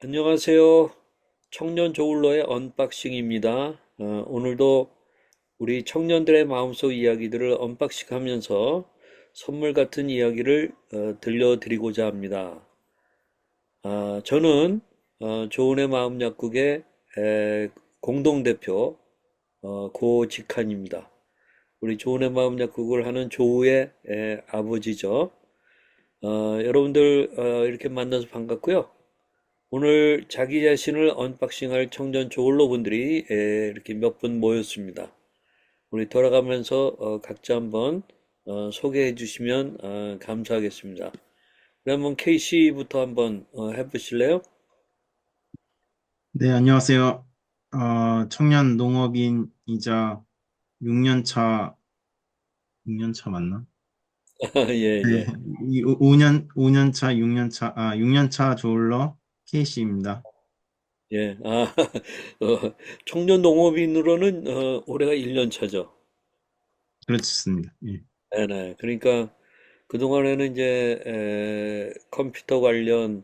안녕하세요. 청년 조울러의 언박싱입니다. 오늘도 우리 청년들의 마음속 이야기들을 언박싱하면서 선물 같은 이야기를 들려드리고자 합니다. 저는 조은의 마음 약국의 공동대표 고직한입니다. 우리 조은의 마음 약국을 하는 조우의 아버지죠. 여러분들 이렇게 만나서 반갑고요. 오늘 자기 자신을 언박싱할 청년 조울러 분들이 이렇게 몇 분 모였습니다. 우리 돌아가면서 각자 한번 소개해 주시면 감사하겠습니다. 그러면 K씨부터 한번 해보실래요? 네, 안녕하세요. 청년 농업인이자 6년차, 6년차 맞나? 예, 네, 예. 5년차, 6년차 조울러 K씨입니다. 예. 청년 농업인으로는 올해가 1년 차죠. 그렇습니다. 예. 네네. 그러니까 그동안에는 이제 컴퓨터 관련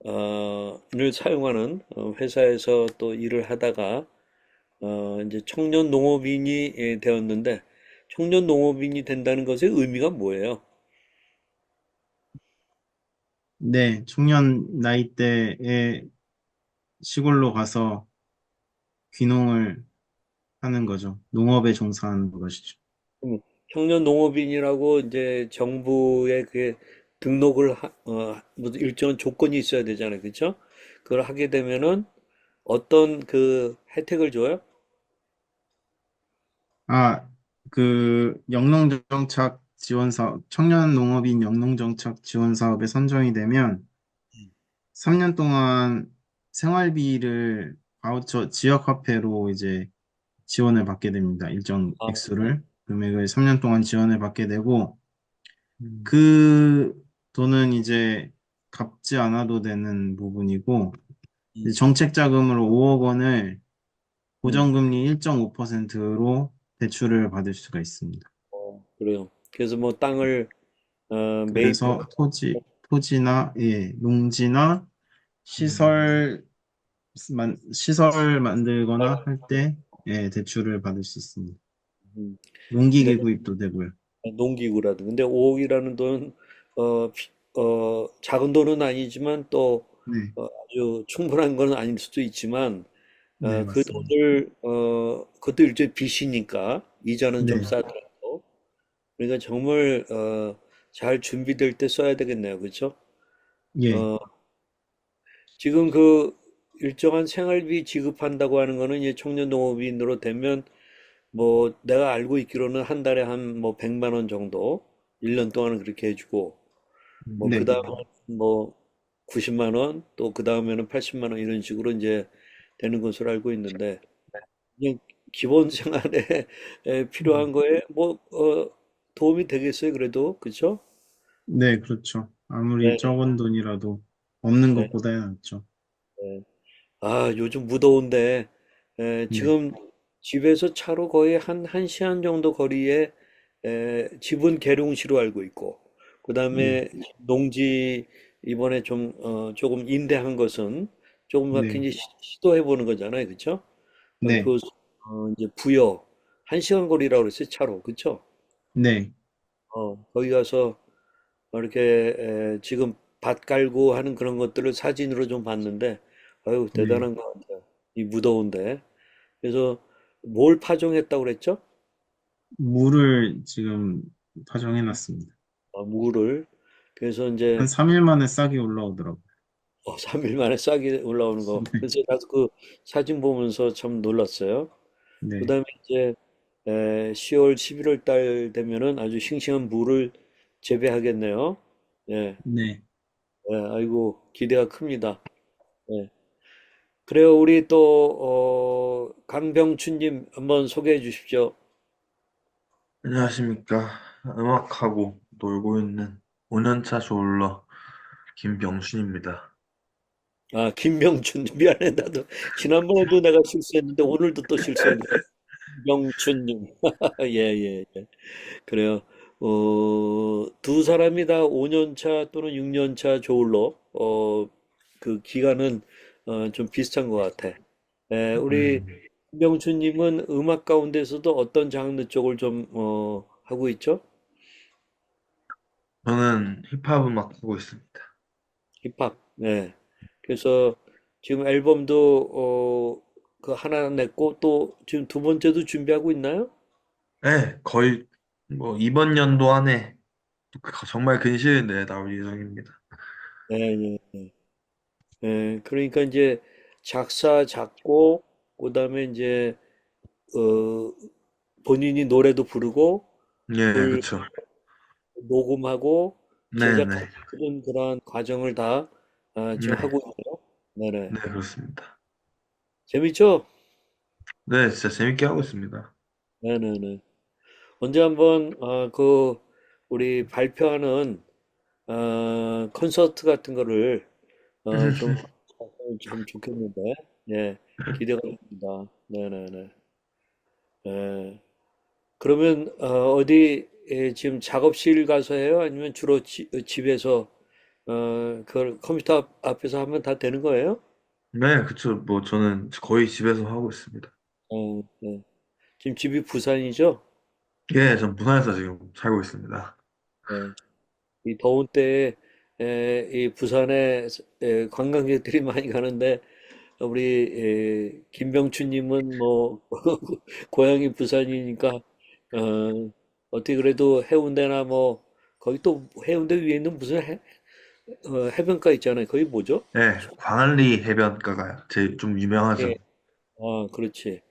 를 사용하는 회사에서 또 일을 하다가 이제 청년 농업인이 되었는데 청년 농업인이 된다는 것의 의미가 뭐예요? 네, 청년 나이대에 시골로 가서 귀농을 하는 거죠. 농업에 종사하는 것이죠. 청년 농업인이라고 이제 정부에 그 등록을 무슨 일정한 조건이 있어야 되잖아요, 그렇죠? 그걸 하게 되면은 어떤 그 혜택을 줘요? 아, 그 영농정착 지원 사업, 청년 농업인 영농정착 지원 사업에 선정이 되면 3년 동안 생활비를 바우처 지역화폐로 이제 지원을 받게 됩니다. 일정 아, 액수를 금액을 3년 동안 지원을 받게 되고 음, 그 돈은 이제 갚지 않아도 되는 부분이고 이제 음, 정책 자금으로 5억 원을 음. 고정금리 1.5%로 대출을 받을 수가 있습니다. 그래요. 그래서 뭐 땅을 매입해. 그래서 토지나 예, 농지나 음, 시설 시설 만들거나 할 때 예, 대출을 받을 수 있습니다. 음. 근데 농기계 구입도 되고요. 농기구라도. 근데 5억이라는 돈은 작은 돈은 아니지만 또 네, 아주 충분한 건 아닐 수도 있지만 네, 그 맞습니다. 돈을 그것도 일종의 빚이니까 이자는 좀 네, 싸더라도 그러니까 정말 잘 준비될 때 써야 되겠네요. 그렇죠? 예, 어, 지금 그 일정한 생활비 지급한다고 하는 거는 이제 청년농업인으로 되면 뭐 내가 알고 있기로는 한 달에 한 뭐 100만 원 정도 1년 동안은 그렇게 해주고 뭐 네, 그다음에 뭐 90만 원 또 그다음에는 80만 원 이런 식으로 이제 되는 것으로 알고 있는데 그냥 기본 생활에 필요한 거에 뭐 도움이 되겠어요 그래도 그렇죠? 네, 그렇죠. 아무리 네, 적은 돈이라도 없는 네, 것보다야 낫죠. 네. 요즘 무더운데 네, 지금 집에서 차로 거의 한 1시간 정도 거리에 집은 계룡시로 알고 있고 네, 그다음에 농지 이번에 좀 조금 인대한 것은 조금밖에 네, 이제 시도해 보는 거잖아요. 그렇죠? 네, 그 이제 부여 1시간 거리라고 그랬어요. 차로. 그렇죠? 네, 거기 가서 이렇게 지금 밭 깔고 하는 그런 것들을 사진으로 좀 봤는데 아유 네. 대단한 것 같아요. 이 무더운데. 그래서 뭘 파종했다고 그랬죠? 물을 지금 파종해 놨습니다. 무를. 그래서 한 이제 3일 만에 싹이 올라오더라고요. 3일 만에 싹이 올라오는 거. 네, 그래서 나도 그 사진 보면서 참 놀랐어요. 네, 그다음에 이제 10월, 11월 달 되면은 아주 싱싱한 무를 재배하겠네요. 예, 네. 아이고 기대가 큽니다. 예. 그래요. 우리 또 강병춘님 한번 소개해 주십시오. 안녕하십니까. 음악하고 놀고 있는 5년차 조울러 김병순입니다. 김병춘 미안해 나도 지난번에도 내가 실수했는데 오늘도 또 실수했네. 병춘님. 예, 예, 예. 그래요. 두 사람이 다 5년 차 또는 6년 차 저울로, 그 기간은 좀 비슷한 것 같아. 우리 음, 명춘님은 음악 가운데서도 어떤 장르 쪽을 좀, 하고 있죠? 저는 힙합 음악 하고 있습니다. 힙합. 네. 그래서 지금 앨범도, 그 하나 냈고 또 지금 두 번째도 준비하고 있나요? 네, 거의 뭐 이번 연도 안에 정말 근시일 내에 나올 예정입니다. 네, 네, 네. 그러니까 이제 작사, 작곡, 그다음에 이제 어, 본인이 노래도 부르고 예, 그걸 그쵸. 녹음하고 네네. 제작하는 그런 과정을 다 지금 네, 하고 있네요. 네네. 네, 그렇습니다. 재밌죠? 네, 진짜 재밌게 하고 있습니다. 네네네. 언제 한번 그 우리 발표하는 콘서트 같은 거를 좀 참 좋겠는데. 예. 기대가 됩니다. 네네네. 예. 그러면 어디 지금 작업실 가서 해요? 아니면 주로 집에서 그걸 컴퓨터 앞에서 하면 다 되는 거예요? 네, 그쵸. 뭐 저는 거의 집에서 하고 있습니다. 네. 지금 집이 부산이죠? 예, 전 부산에서 지금 살고 있습니다. 네. 이 더운 때에 이 부산에 관광객들이 많이 가는데 우리 김병춘님은 뭐 고향이 부산이니까 어떻게 그래도 해운대나 뭐 거기 또 해운대 위에 있는 무슨 해변가 있잖아요. 거기 뭐죠? 네, 광안리 해변가가 제일 좀 예. 유명하죠. 그렇지,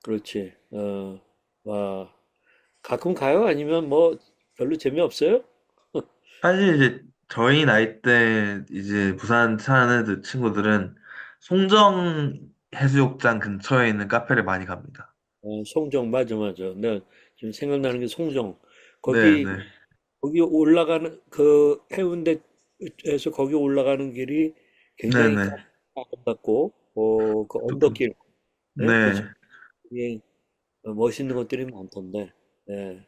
그렇지. 와, 가끔 가요? 아니면 뭐 별로 재미없어요? 사실 이제 저희 나이 때 이제 부산 사는 애들 친구들은 송정 해수욕장 근처에 있는 카페를 많이 갑니다. 송정, 맞아, 맞아. 내가 지금 생각나는 게 송정. 네, 거기 네, 거기 올라가는 그 해운대에서 거기 올라가는 길이 네, 굉장히 네, 아름답고 그 조금, 언덕길 네? 그 네, 중에 멋있는 것들이 많던데 네.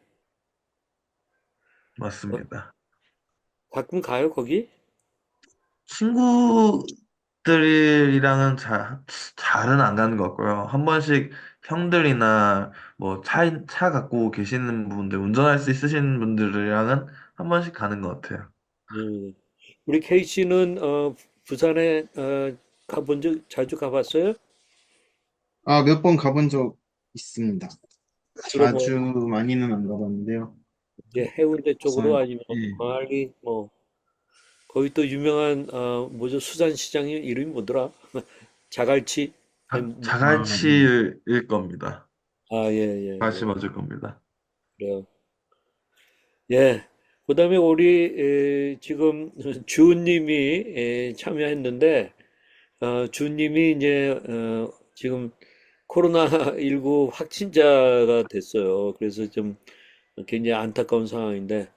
어, 맞습니다. 가끔 가요 거기? 친구들이랑은 잘은 안 가는 것 같고요. 한 번씩 형들이나 뭐 차 갖고 계시는 분들, 운전할 수 있으신 분들이랑은 한 번씩 가는 것 같아요. 네. 우리 케이 씨는 부산에 가본 적 자주 가봤어요? 아, 몇 번 가본 적 있습니다. 주로 뭐 자주 많이는 안 가봤는데요. 이제 해운대 쪽으로 우선, 아니면 예. 광안리 뭐 거기 또 유명한 뭐죠 수산시장이 이름이 뭐더라? 자갈치 아니 뭐, 아, 네. 자갈치일 겁니다. 예, 예, 다시 예. 맞을 겁니다. 그래요. 예. 그다음에 우리 지금 주님이 참여했는데 주님이 이제 지금 코로나19 확진자가 됐어요. 그래서 좀 굉장히 안타까운 상황인데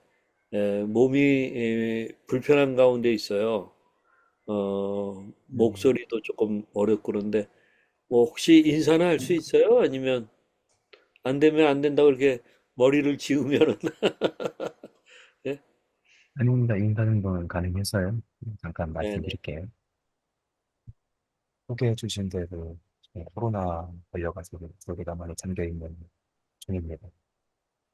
몸이 불편한 가운데 있어요. 음. 목소리도 조금 어렵고 그런데 뭐 혹시 인사는 할 수 있어요? 아니면 안 되면 안 된다고 그렇게 머리를 지으면은 예? 아닙니다. 인사는 건 가능해서요. 잠깐 네네. 말씀드릴게요. 소개해 주신 대로 코로나 걸려가지고 저기가 많이 잠겨 있는 중입니다.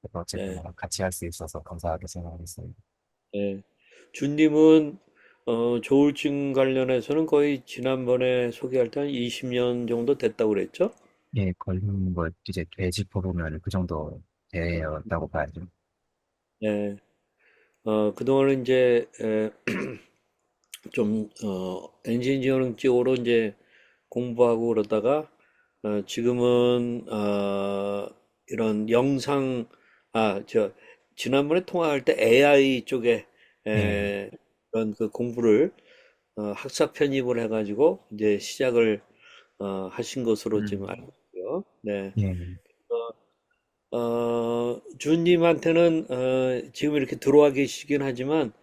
그래서 어쨌든 네. 같이 할 수 있어서 감사하게 생각하겠습니다. 네. 주님은 조울증 관련해서는 거의 지난번에 소개할 때 한 20년 정도 됐다고 그랬죠? 예, 걸린 거 이제 되짚어 보면 그 정도 되었다고 봐야죠. 네. 그동안은 이제 좀 엔지니어링 쪽으로 이제 공부하고 그러다가 지금은 이런 영상 저 지난번에 통화할 때 AI 쪽에 예, 그런 그 공부를 학사 편입을 해가지고 이제 시작을 하신 것으로 지금 음, 알고 있고요. 네. 예, 주님한테는 지금 이렇게 들어와 계시긴 하지만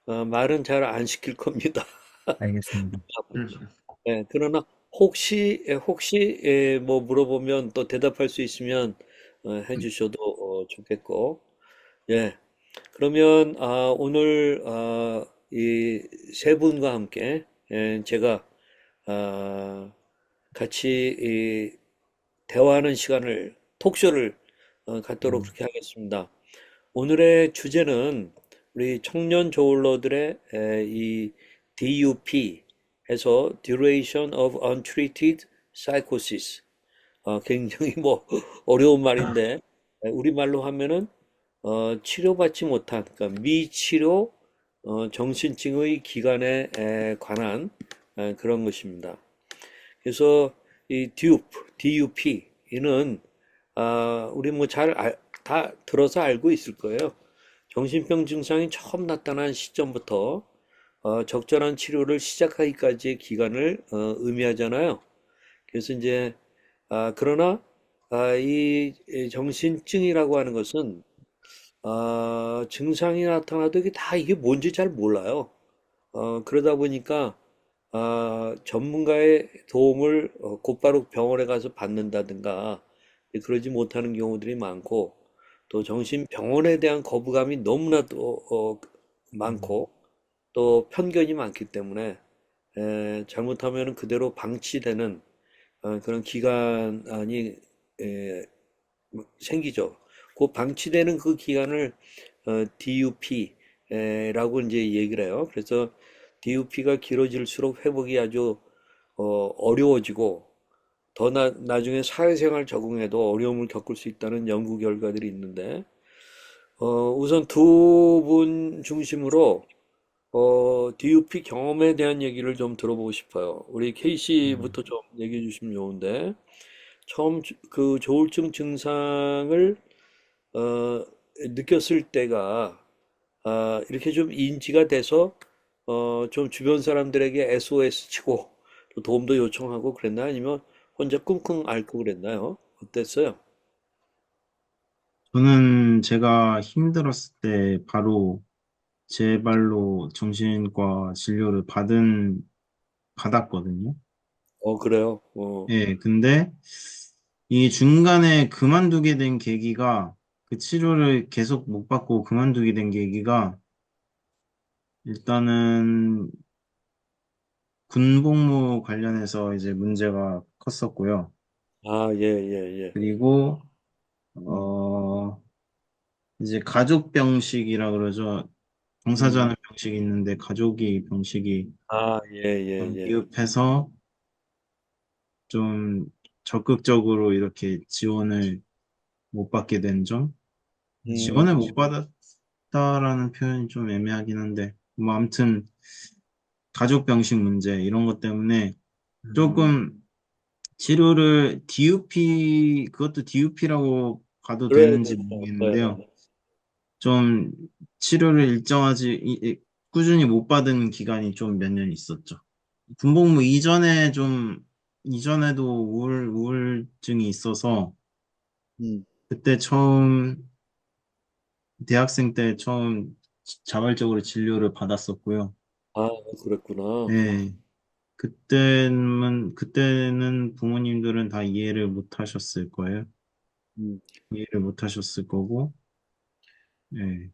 말은 잘 안 시킬 겁니다. 알겠습니다. 음, 네, 그러나 혹시 뭐 물어보면 또 대답할 수 있으면 해주셔도 좋겠고, 예. 그러면 오늘 이 세 분과 함께 제가 아, 같이 대화하는 시간을 톡쇼를 갖도록 음, 그렇게 하겠습니다. 오늘의 주제는 우리 청년 조울러들의 이 DUP 해서 Duration of Untreated Psychosis. 굉장히 뭐 어려운 말인데 우리말로 하면은 치료받지 못한 그러니까 미치료 정신증의 기간에 관한 그런 것입니다. 그래서 이 DUP 이는 우리 뭐 다 들어서 알고 있을 거예요. 정신병 증상이 처음 나타난 시점부터 적절한 치료를 시작하기까지의 기간을 의미하잖아요. 그래서 이제 그러나 이 정신증이라고 하는 것은 증상이 나타나도 이게 뭔지 잘 몰라요. 그러다 보니까 전문가의 도움을 곧바로 병원에 가서 받는다든가 그러지 못하는 경우들이 많고 또 정신병원에 대한 거부감이 너무나도 음, 많고 또 편견이 많기 때문에 잘못하면 그대로 방치되는 그런 기간이 에, 생기죠. 그 방치되는 그 기간을 DUP라고 이제 얘기를 해요. 그래서 DUP가 길어질수록 회복이 아주 어려워지고 나중에 사회생활 적응에도 어려움을 겪을 수 있다는 연구 결과들이 있는데 우선 두 분 중심으로 DUP 경험에 대한 얘기를 좀 들어보고 싶어요. 우리 음. K씨부터 좀 얘기해 주시면 좋은데 처음 그 조울증 증상을 어, 느꼈을 때가 이렇게 좀 인지가 돼서 좀 주변 사람들에게 SOS 치고 또 도움도 요청하고 그랬나요? 아니면 혼자 끙끙 앓고 그랬나요? 어땠어요? 저는 제가 힘들었을 때 바로 제 발로 정신과 진료를 받았거든요. 그래요. 예, 근데 이 중간에 그만두게 된 계기가 그 치료를 계속 못 받고 그만두게 된 계기가 일단은 군복무 관련해서 이제 문제가 컸었고요. 예, 예, 예. 그리고 어 이제 가족 병식이라 그러죠. 음, 병사자는 병식이 있는데 가족이 병식이 예, 예, 좀 예. 미흡해서 좀 적극적으로 이렇게 지원을 못 받게 된 점. 지원을 못 받았다라는 표현이 좀 애매하긴 한데, 뭐 아무튼 가족 병식 문제 이런 것 때문에 조금 치료를 그것도 DUP라고 봐도 그래야 되는지 되죠. 네. 모르겠는데요. 좀 치료를 꾸준히 못 받은 기간이 좀 몇 년 있었죠. 군복무 이전에도 우울증이 있어서 음. 그때 대학생 때 처음 자발적으로 진료를 받았었고요. 아, 그랬구나. 네, 그때는 부모님들은 다 이해를 못 하셨을 거예요. 음. 이해를 못 하셨을 거고, 네,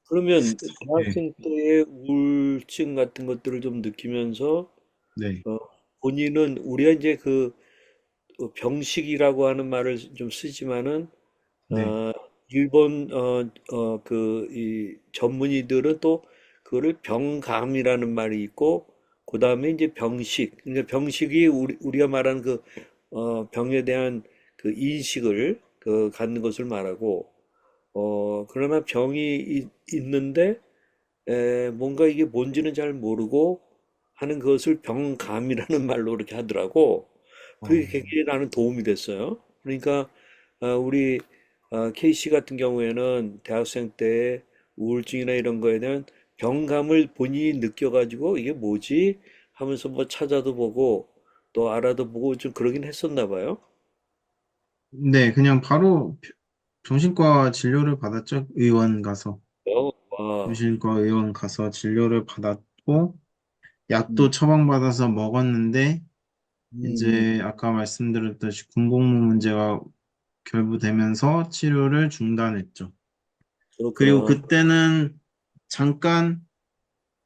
그러면 네, 대학생 때의 우울증 같은 것들을 좀 느끼면서 네, 어, 본인은 우리가 이제 그 병식이라고 하는 말을 좀 쓰지만은 네, 어, 일본 그 이 전문의들은 또 그거를 병감이라는 말이 있고 그다음에 이제 병식. 그러니까 병식이 우리가 말하는 그 병에 대한 그 인식을 갖는 것을 말하고 그러나 있는데 뭔가 이게 뭔지는 잘 모르고 하는 그것을 병감이라는 말로 이렇게 하더라고. 그게 어, 굉장히 나는 도움이 됐어요. 그러니까 우리 K씨 같은 경우에는 대학생 때 우울증이나 이런 거에 대한 병감을 본인이 느껴가지고 이게 뭐지? 하면서 뭐 찾아도 보고 또 알아도 보고 좀 그러긴 했었나 봐요. 네, 그냥 바로 정신과 진료를 받았죠. 와, 정신과 의원 가서 진료를 받았고, 음, 약도 처방받아서 먹었는데, 음, 이제 아까 말씀드렸듯이 군복무 문제가 결부되면서 치료를 중단했죠. 그리고 그렇구나. 그때는 잠깐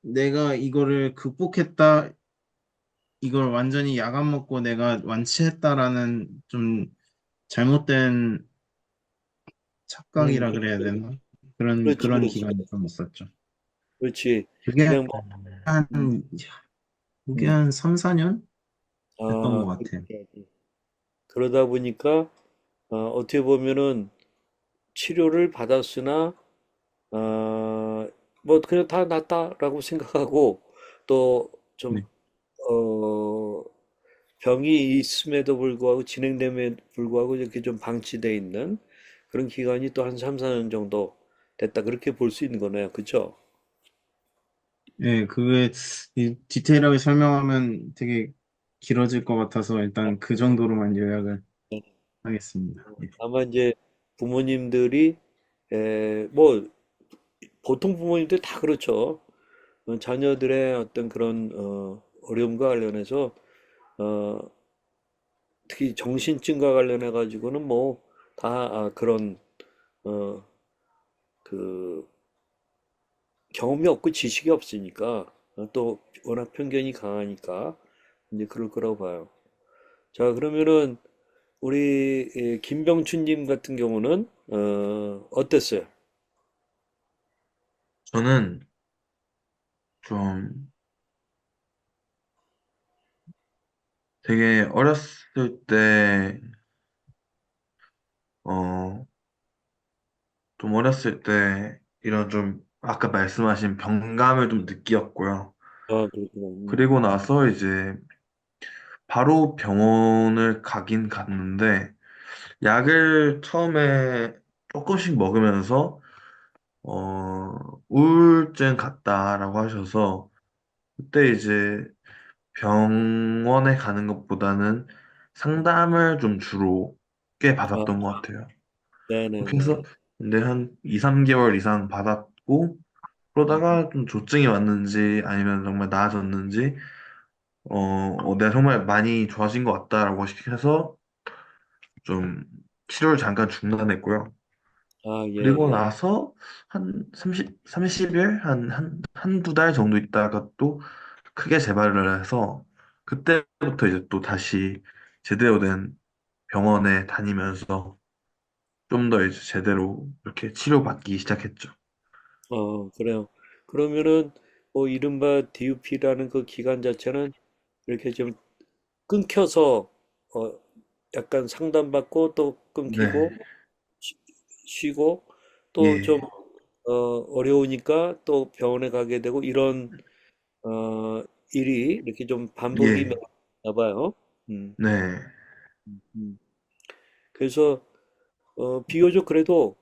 내가 이거를 극복했다, 이걸 완전히 야간 먹고 내가 완치했다라는 좀 잘못된 착각이라 그, 그래야 되나? 그런 그렇지. 기간이 좀 있었죠. 그렇지. 그게 그냥 뭐, 한, 음, 그게 음. 한 3, 4년 됐던 것 아, 같아요. 그렇게. 그러다 보니까, 어떻게 보면은 치료를 받았으나, 뭐, 그냥 다 낫다라고 생각하고, 또, 좀, 네. 어, 병이 있음에도 불구하고, 진행됨에도 불구하고, 이렇게 좀 방치돼 있는 그런 기간이 또 한 3, 4년 정도 됐다. 그렇게 볼 수 있는 거네요. 그쵸? 예, 그게 디테일하게 설명하면 되게 길어질 것 같아서 일단 그 정도로만 요약을 하겠습니다. 예. 다만 이제 부모님들이, 뭐, 보통 부모님들 다 그렇죠. 자녀들의 어떤 그런, 어려움과 관련해서, 어, 특히 정신증과 관련해 가지고는 뭐 다 그런 어 그 경험이 없고 지식이 없으니까 또 워낙 편견이 강하니까 이제 그럴 거라고 봐요. 자, 그러면은 우리 김병춘님 같은 경우는 어땠어요? 저는 좀 되게 어렸을 때, 어, 좀 어렸을 때 이런 좀 아까 말씀하신 병감을 좀 느꼈고요. 아, 그렇구나. 그리고 나서 이제 바로 병원을 가긴 갔는데 약을 처음에 조금씩 먹으면서 우울증 같다라고 하셔서 그때 이제 병원에 가는 것보다는 상담을 좀 주로 꽤 아, 받았던 것 같아요. 그렇게 해서 네네네. 근데 한 2, 3개월 이상 받았고 그러다가 좀 조증이 왔는지 아니면 정말 나아졌는지 내가 정말 많이 좋아진 것 같다라고 해서 좀 치료를 잠깐 중단했고요. 아, 예, 그리고 예. 나서 한 30일? 한두 달 정도 있다가 또 크게 재발을 해서 그때부터 이제 또 다시 제대로 된 병원에 다니면서 좀 더 이제 제대로 이렇게 치료받기 시작했죠. 그래요. 그러면은 뭐 이른바 DUP라는 그 기간 자체는 이렇게 좀 끊겨서 약간 상담받고 또 끊기고 네, 쉬- 쉬고 또 좀 예, 어려우니까 또 병원에 가게 되고 이런 어, 일이 이렇게 좀 반복이 예, 나 봐요. 음, 네, 음. 그래서 비교적 그래도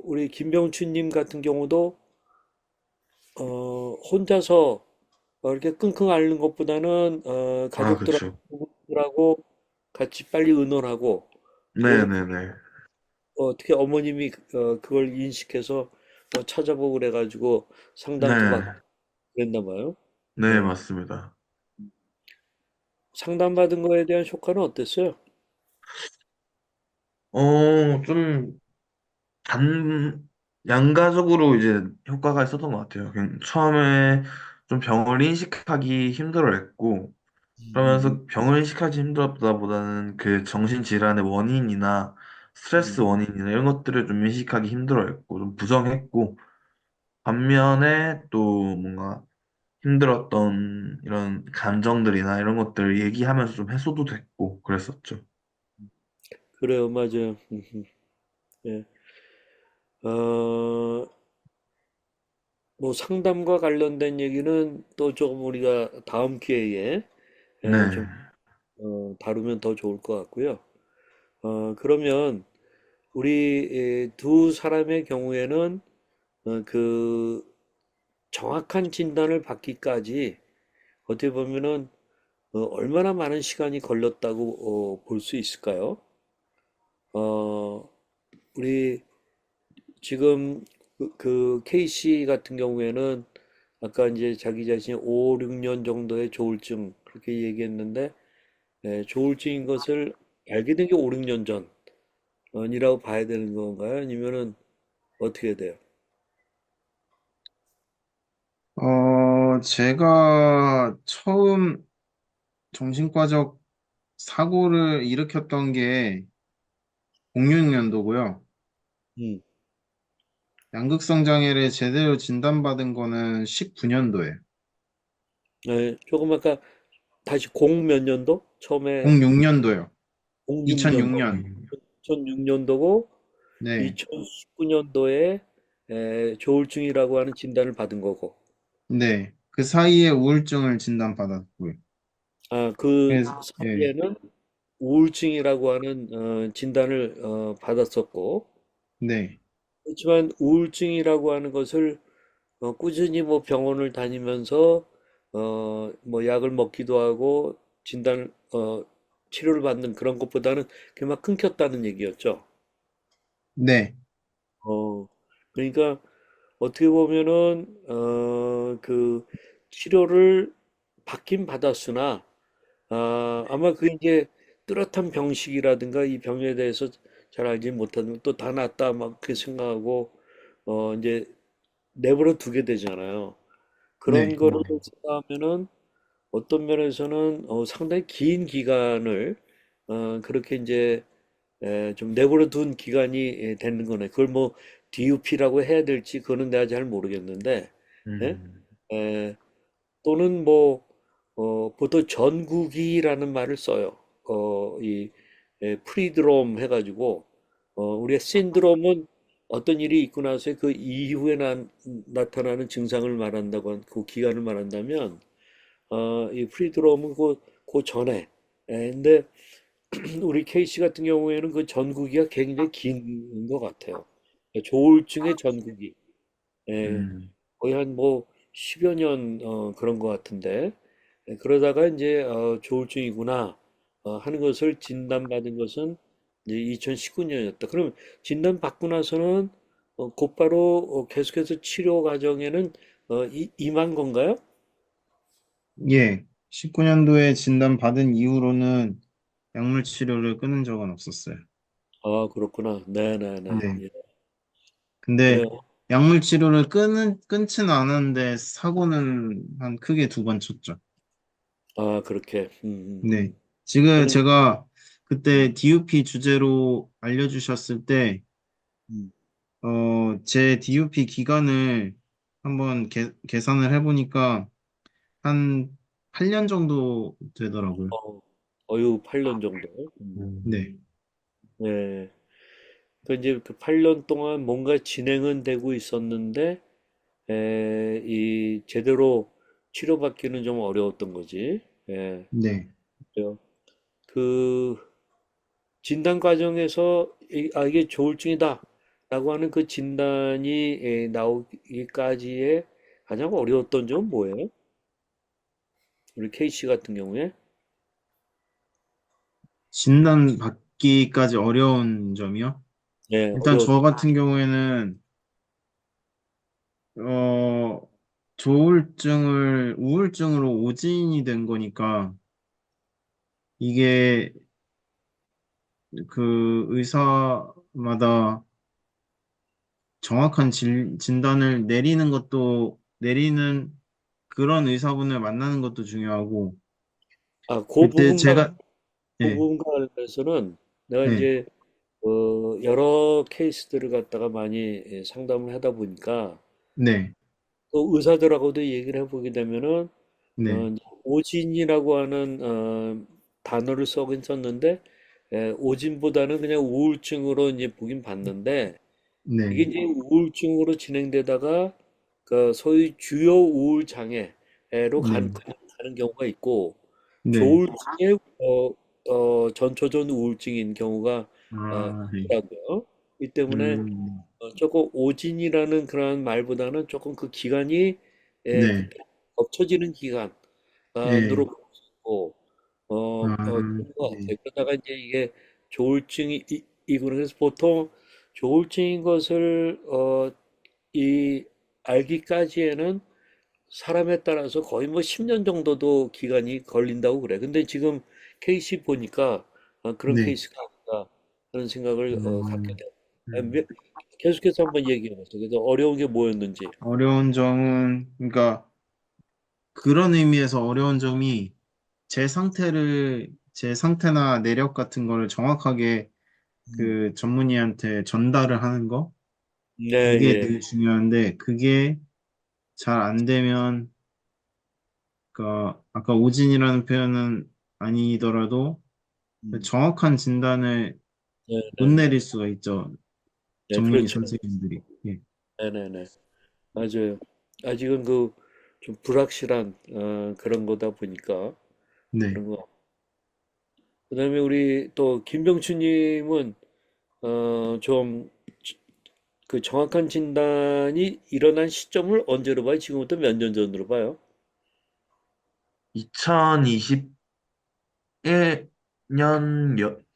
우리 김병춘님 같은 경우도 혼자서 이렇게 끙끙 앓는 것보다는 아, 그쵸. 가족들하고 같이 빨리 의논하고 또 네네네. 어떻게 어머님이 그걸 인식해서 찾아보고 그래가지고 상담도 받고 네, 그랬나 봐요. 네, 네. 맞습니다. 상담받은 거에 대한 효과는 어땠어요? 좀 양가적으로 이제 효과가 있었던 것 같아요. 처음에 좀 병을 인식하기 힘들어했고, 음, 그러면서 병을 인식하기 힘들었다보다는 그 정신질환의 원인이나 스트레스 음, 원인이나 이런 것들을 좀 인식하기 힘들어했고, 좀 부정했고, 반면에 또 뭔가 힘들었던 이런 감정들이나 이런 것들을 얘기하면서 좀 해소도 됐고, 그랬었죠. 그래요, 맞아요. 예. 어, 뭐 상담과 관련된 얘기는 또 조금 우리가 다음 기회에 좀 네, 다루면 더 좋을 것 같고요. 그러면 우리 두 사람의 경우에는 그 정확한 진단을 받기까지 어떻게 보면은 얼마나 많은 시간이 걸렸다고 볼 수 있을까요? 어, 우리 지금 그 K씨 같은 경우에는 아까 이제 자기 자신이 5, 6년 정도의 조울증 그렇게 얘기했는데 조울증인 것을 알게 된 게 5, 6년 전이라고 봐야 되는 건가요? 아니면은 어떻게 돼요? 제가 처음 정신과적 사고를 일으켰던 게 06년도고요. 음. 양극성 장애를 제대로 진단받은 거는 19년도예요. 네, 조금 아까 다시 공 몇 년도? 처음에 06년도요. 06년도. 2006년. 2006년도고 네. 2019년도에 조울증이라고 하는 진단을 받은 거고. 네. 그 사이에 우울증을 진단받았고요. 아, 그 그래서, 예. 사이에는 우울증이라고 하는 진단을 받았었고. 네. 그렇지만 우울증이라고 하는 것을 꾸준히 뭐 병원을 다니면서 뭐 약을 먹기도 하고 진단을 치료를 받는 그런 것보다는 그게 막 끊겼다는 얘기였죠. 네. 어, 그러니까 어떻게 보면은 그 치료를 받긴 받았으나 아마 그 이제 뚜렷한 병식이라든가 이 병에 대해서 잘 알지 못하면 또 다 낫다 막 그렇게 생각하고 이제 내버려 두게 되잖아요. 그런 네. 거를 생각하면은 어떤 면에서는 상당히 긴 기간을 그렇게 이제 좀 내버려 둔 기간이 되는 거네. 그걸 뭐 DUP라고 해야 될지 그거는 내가 잘 모르겠는데, 예? 음, 에, 또는 뭐 보통 전구기라는 말을 써요. 이 프리드롬 해가지고 우리가 신드롬은 어떤 일이 있고 나서 그 이후에 나타나는 증상을 말한다고 그 기간을 말한다면 이 프리드롬은 그 전에. 근데 우리 케이씨 같은 경우에는 그 전구기가 굉장히 긴 것 같아요. 조울증의 전구기. 예, 음, 거의 한 뭐 10여 년 그런 것 같은데 그러다가 이제 조울증이구나 하는 것을 진단받은 것은 이제 2019년이었다. 그럼 진단받고 나서는 곧바로 계속해서 치료 과정에는 임한 건가요? 예. 19년도에 진단받은 이후로는 약물 치료를 끊은 적은 없었어요. 아, 그렇구나. 네네네. 네. 예. 근데 예. 약물 치료를 끊지는 않았는데 사고는 한 크게 두 번 쳤죠. 아, 그렇게. 네. 지금 저는 제가 그때 음, DUP 주제로 알려주셨을 때, 음, 제 DUP 기간을 한번 계산을 해보니까 한 8년 정도 되더라고요. 어유 8년 정도. 네. 네. 그 이제 그 8년 동안 뭔가 진행은 되고 있었는데 이 제대로 치료받기는 좀 어려웠던 거지. 예. 네. 그래요. 그 진단 과정에서 이게 조울증이다라고 하는 그 진단이 나오기까지의 가장 어려웠던 점은 뭐예요? 우리 K씨 같은 경우에? 진단 받기까지 어려운 점이요? 네, 일단 저 어려웠던. 같은 경우에는, 어, 우울증으로 오진이 된 거니까, 이게 그 의사마다 정확한 진단을 내리는 그런 의사분을 만나는 것도 중요하고, 그 그때 부분과 제가, 그 예, 부분과 관련해서는 내가 예, 이제 여러 케이스들을 갖다가 많이 상담을 하다 보니까 네, 또 의사들하고도 얘기를 해보게 되면은 네, 이제 오진이라고 하는 단어를 써긴 썼는데 오진보다는 그냥 우울증으로 이제 보긴 봤는데 이게 네, 이제 우울증으로 진행되다가 그 소위 주요 우울 장애로 네, 가는 경우가 있고 네, 조울증의 전초전 우울증인 경우가 네, 있더라고요. 이 때문에 음, 조금 오진이라는 그런 말보다는 조금 그 기간이 네, 그때 겹쳐지는 기간으로 예, 볼 수 있고 그런 것 네, 같아요. 그러다가 이제 이게 조울증이고 그래서 보통 조울증인 것을 이 알기까지에는 사람에 따라서 거의 뭐 10년 정도도 기간이 걸린다고 그래. 근데 지금 케이스 보니까 그런 네, 케이스가 아닌가 그런 생각을 갖게 음, 돼. 아, 음. 계속해서 한번 얘기해 보세요. 그래서 어려운 게 뭐였는지. 어려운 점은, 그러니까 그런 의미에서 어려운 점이 제 상태나 내력 같은 거를 정확하게 음. 그 전문의한테 전달을 하는 거? 네, 그게 예. 되게 중요한데, 그게 잘 안 되면, 그러니까 아까 오진이라는 표현은 아니더라도 음. 정확한 진단을 네, 못 네, 네. 내릴 수가 있죠. 네, 전문의 그렇죠. 선생님들이. 예. 네, 네, 네. 맞아요. 아직은 그 좀 불확실한 그런 거다 보니까 네. 그런 거. 그다음에 우리 또 김병춘님은 좀 그 정확한 진단이 일어난 시점을 언제로 봐요? 지금부터 몇 년 전으로 봐요? 2021년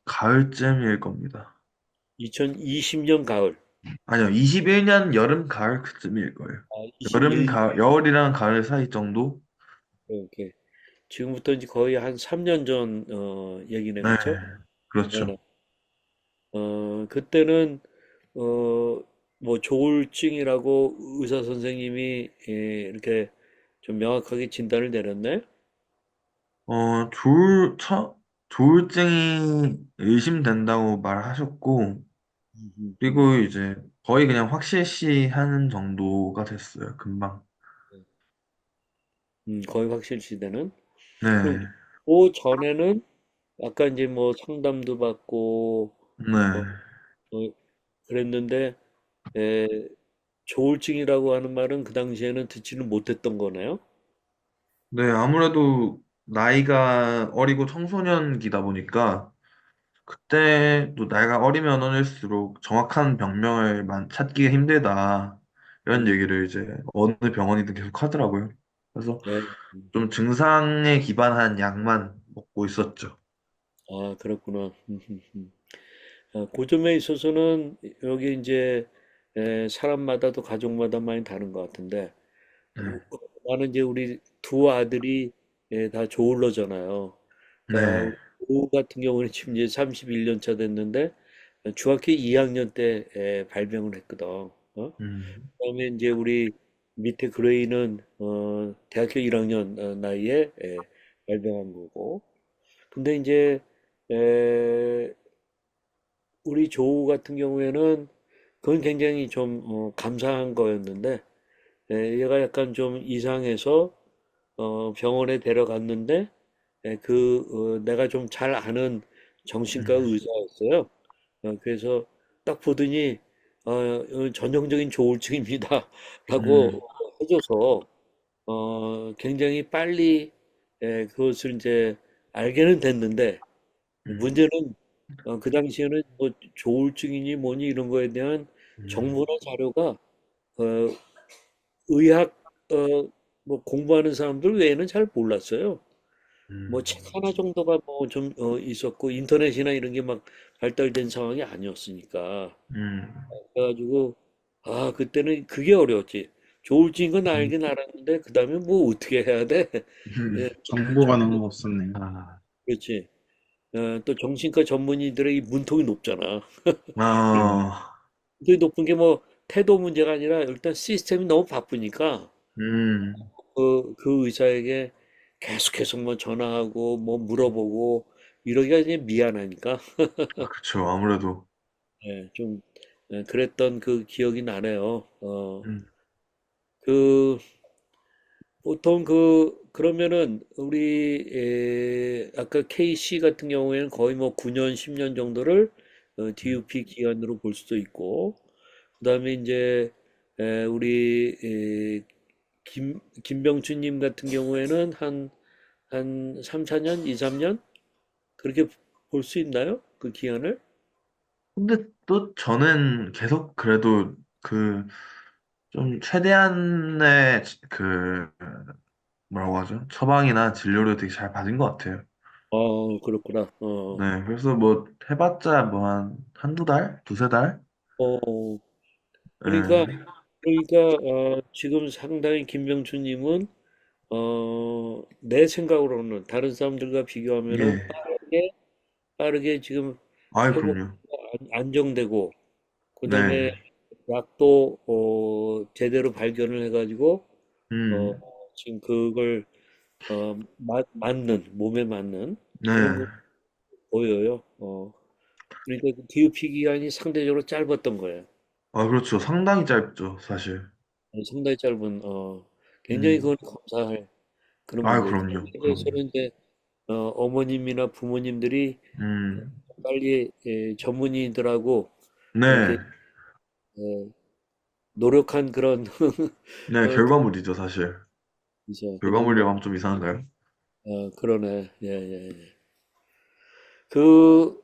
가을쯤일 겁니다. 2020년 가을. 아니요, 21년 여름 가을 그쯤일 거예요. 아, 여름 21, 가을, 여울이랑 가을 사이 정도? 이렇게. 지금부터 이제 거의 한 3년 전 얘기네, 네, 그쵸? 그렇죠. 네네. 그때는 어, 뭐 조울증이라고 의사 선생님이 이렇게 좀 명확하게 진단을 내렸네. 어, 조울, 처, 조울증이 의심된다고 말하셨고, 음. 그리고 이제 거의 그냥 확실시 하는 정도가 됐어요, 금방. 거의 확실시되는. 그리고 네, 그 전에는 아까 이제 뭐 상담도 받고 어, 네. 그랬는데 에, 조울증이라고 하는 말은 그 당시에는 듣지는 못했던 거네요. 네, 아무래도 나이가 어리고 청소년기다 보니까, 그때도 나이가 어리면 어릴수록 정확한 병명을 찾기가 힘들다. 이런 음, 얘기를 이제 어느 병원이든 계속 하더라고요. 그래서 네. 좀 증상에 기반한 약만 먹고 있었죠. 아, 그렇구나. 그 점에 있어서는 여기 이제 사람마다 또 가족마다 많이 다른 것 같은데 네. 나는 이제 우리 두 아들이 다 조울러잖아요. 그러니까 네. 우 같은 경우는 지금 이제 31년 차 됐는데 중학교 2학년 때 발병을 했거든. 그다음에 이제 우리 밑에 그레이는 대학교 1학년 나이에 발병한 거고. 근데 이제 에, 우리 조우 같은 경우에는 그건 굉장히 좀 감사한 거였는데 얘가 약간 좀 이상해서 병원에 데려갔는데 내가 좀 잘 아는 정신과 음, 의사였어요. 그래서 딱 보더니 전형적인 조울증입니다. 라고 음, 해줘서 굉장히 빨리 그것을 이제 알게는 됐는데 음, 문제는 그 당시에는 뭐 조울증이니 뭐니 이런 거에 대한 음, 정보나 자료가 어, 의학 뭐 공부하는 사람들 외에는 잘 몰랐어요. 뭐 책 음, 하나 정도가 뭐 좀 있었고 인터넷이나 이런 게 막 발달된 상황이 아니었으니까 음, 그래가지고 그때는 그게 어려웠지. 조울증인 건 음, 알긴 알았는데 그다음에 뭐 어떻게 해야 돼? 예, 정보가 너무 없었네요. 아, 그렇지. 또 정신과 전문의들의 이 문턱이 높잖아. 아, 문턱이 높은 게 뭐 태도 문제가 아니라 일단 시스템이 너무 바쁘니까 음, 그 의사에게 계속해서 뭐 전화하고 뭐 물어보고 이러기가 이제 미안하니까 그쵸, 아무래도, 좀 그랬던 그 기억이 나네요. 음, 그 보통 그러면은 우리 아까 KC 같은 경우에는 거의 뭐 9년, 10년 정도를 DUP 기간으로 볼 수도 있고 그다음에 이제 우리 김병춘님 같은 경우에는 한 3, 4년, 2, 3년 그렇게 볼 수 있나요? 그 기간을? 근데 또 저는 계속 그래도 그 좀 최대한의 그 뭐라고 하죠? 처방이나 진료를 되게 잘 받은 것 같아요. 그렇구나. 네, 그래서 뭐 해봤자 뭐 한 한두 달? 두세 달? 어, 그러니까 네. 지금 상당히 김병춘님은 내 생각으로는 다른 사람들과 비교하면은 예. 빠르게 지금 아이, 회복 그럼요. 안정되고 그다음에 네. 약도 제대로 발견을 해가지고 어, 음, 지금 그걸 맞는 몸에 맞는 그런 거 네. 보여요. 그러니까 그 DOP 기간이 상대적으로 짧았던 거예요. 아, 그렇죠. 상당히 짧죠, 사실. 상당히 짧은 굉장히 음, 그건 감사할 그런 아, 문제죠. 그럼요, 거기에 그럼요. 대해서는 이제 어머님이나 부모님들이 음, 빨리 전문의들하고 이렇게 네. 어, 노력한 그런 네, 그 결과물이죠, 사실. 너무나 결과물이라고 하면 좀 이상한가요? 그러네. 예, 예, 예. 그